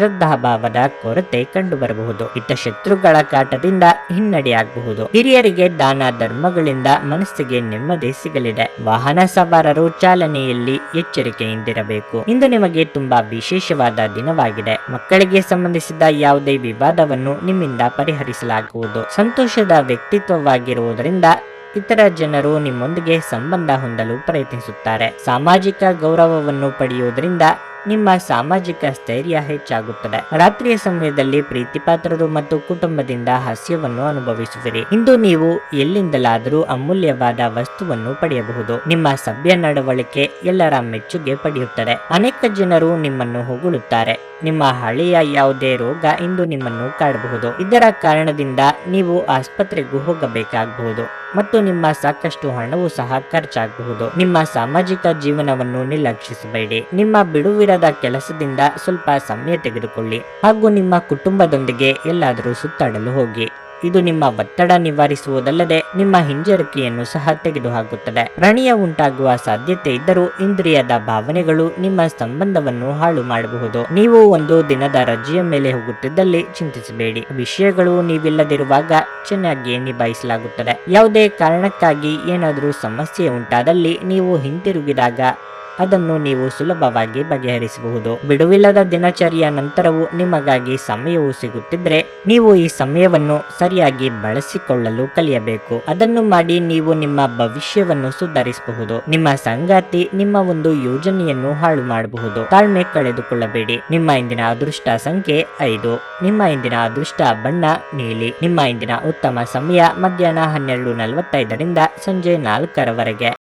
ಶ್ರದ್ಧಾಭಾವದ ಕೊರತೆ ಕಂಡುಬರಬಹುದು. ಹಿತಶತ್ರುಗಳ ಕಾಟದಿಂದ ಹಿನ್ನಡೆಯಾಗಬಹುದು. ಹಿರಿಯರಿಗೆ ದಾನ ಧರ್ಮಗಳಿಂದ ಮನಸ್ಸಿಗೆ ನೆಮ್ಮದಿ ಸಿಗಲಿದೆ. ವಾಹನ ಸವಾರರು ಚಾಲನೆಯಲ್ಲಿ ಎಚ್ಚರಿಕೆಯಿಂದಿರಬೇಕು. ಇಂದು ನಿಮಗೆ ತುಂಬಾ ವಿಶೇಷವಾದ ದಿನವಾಗಿದೆ. ಮಕ್ಕಳಿಗೆ ಸಂಬಂಧಿಸಿದ ಯಾವುದೇ ವಿವಾದವನ್ನು ನಿಮ್ಮಿಂದ ಪರಿಹರಿಸಲಾಗುವುದು. ಸಂತೋಷದ ವ್ಯಕ್ತಿತ್ವವಾಗಿರುವುದರಿಂದ ಇತರ ಜನರು ನಿಮ್ಮೊಂದಿಗೆ ಸಂಬಂಧ ಹೊಂದಲು ಪ್ರಯತ್ನಿಸುತ್ತಾರೆ. ಸಾಮಾಜಿಕ ಗೌರವವನ್ನು ಪಡೆಯುವುದರಿಂದ ನಿಮ್ಮ ಸಾಮಾಜಿಕ ಸ್ಥೈರ್ಯ ಹೆಚ್ಚಾಗುತ್ತದೆ. ರಾತ್ರಿಯ ಸಮಯದಲ್ಲಿ ಪ್ರೀತಿಪಾತ್ರರು ಮತ್ತು ಕುಟುಂಬದಿಂದ ಹಾಸ್ಯವನ್ನು ಅನುಭವಿಸುವಿರಿ. ಇಂದು ನೀವು ಎಲ್ಲಿಂದಲಾದರೂ ಅಮೂಲ್ಯವಾದ ವಸ್ತುವನ್ನು ಪಡೆಯಬಹುದು. ನಿಮ್ಮ ಸಭ್ಯ ನಡವಳಿಕೆ ಎಲ್ಲರ ಮೆಚ್ಚುಗೆ ಪಡೆಯುತ್ತದೆ. ಅನೇಕ ಜನರು ನಿಮ್ಮನ್ನು ಹೊಗಳುತ್ತಾರೆ. ನಿಮ್ಮ ಹಳೆಯ ಯಾವುದೇ ರೋಗ ಇಂದು ನಿಮ್ಮನ್ನು ಕಾಡಬಹುದು. ಇದರ ಕಾರಣದಿಂದ ನೀವು ಆಸ್ಪತ್ರೆಗೂ ಹೋಗಬೇಕಾಗಬಹುದು ಮತ್ತು ನಿಮ್ಮ ಸಾಕಷ್ಟು ಹಣವು ಸಹ ಖರ್ಚಾಗಬಹುದು. ನಿಮ್ಮ ಸಾಮಾಜಿಕ ಜೀವನವನ್ನು ನಿರ್ಲಕ್ಷಿಸಬೇಡಿ. ನಿಮ್ಮ ಬಿಡುವಿರದ ಕೆಲಸದಿಂದ ಸ್ವಲ್ಪ ಸಮಯ ತೆಗೆದುಕೊಳ್ಳಿ ಹಾಗೂ ನಿಮ್ಮ ಕುಟುಂಬದೊಂದಿಗೆ ಎಲ್ಲಾದರೂ ಸುತ್ತಾಡಲು ಹೋಗಿ. ಇದು ನಿಮ್ಮ ಒತ್ತಡ ನಿವಾರಿಸುವುದಲ್ಲದೆ ನಿಮ್ಮ ಹಿಂಜರಿಕೆಯನ್ನು ಸಹ ತೆಗೆದುಹಾಕುತ್ತದೆ. ಪ್ರಣಯ ಉಂಟಾಗುವ ಸಾಧ್ಯತೆ ಇದ್ದರೂ ಇಂದ್ರಿಯದ ಭಾವನೆಗಳು ನಿಮ್ಮ ಸಂಬಂಧವನ್ನು ಹಾಳು ಮಾಡಬಹುದು. ನೀವು ಒಂದು ದಿನದ ರಜೆಯ ಮೇಲೆ ಹೋಗುತ್ತಿದ್ದಲ್ಲಿ ಚಿಂತಿಸಬೇಡಿ. ವಿಷಯಗಳು ನೀವಿಲ್ಲದಿರುವಾಗ ಚೆನ್ನಾಗಿ ನಿಭಾಯಿಸಲಾಗುತ್ತದೆ. ಯಾವುದೇ ಕಾರಣಕ್ಕಾಗಿ ಏನಾದರೂ ಸಮಸ್ಯೆ ಉಂಟಾದಲ್ಲಿ ನೀವು ಹಿಂತಿರುಗಿದಾಗ ಅದನ್ನು ನೀವು ಸುಲಭವಾಗಿ ಬಗೆಹರಿಸಬಹುದು. ಬಿಡುವಿಲ್ಲದ ದಿನಚರಿಯ ನಂತರವೂ ನಿಮಗಾಗಿ ಸಮಯವು ಸಿಗುತ್ತಿದ್ರೆ ನೀವು ಈ ಸಮಯವನ್ನು ಸರಿಯಾಗಿ ಬಳಸಿಕೊಳ್ಳಲು ಕಲಿಯಬೇಕು. ಅದನ್ನು ಮಾಡಿ ನೀವು ನಿಮ್ಮ ಭವಿಷ್ಯವನ್ನು ಸುಧಾರಿಸಬಹುದು. ನಿಮ್ಮ ಸಂಗಾತಿ ನಿಮ್ಮ ಒಂದು ಯೋಜನೆಯನ್ನು ಹಾಳು ಮಾಡಬಹುದು. ತಾಳ್ಮೆ ಕಳೆದುಕೊಳ್ಳಬೇಡಿ. ನಿಮ್ಮ ಇಂದಿನ ಅದೃಷ್ಟ ಸಂಖ್ಯೆ 5. ನಿಮ್ಮ ಇಂದಿನ ಅದೃಷ್ಟ ಬಣ್ಣ ನೀಲಿ. ನಿಮ್ಮ ಇಂದಿನ ಉತ್ತಮ ಸಮಯ ಮಧ್ಯಾಹ್ನ 12:45 ಸಂಜೆ 4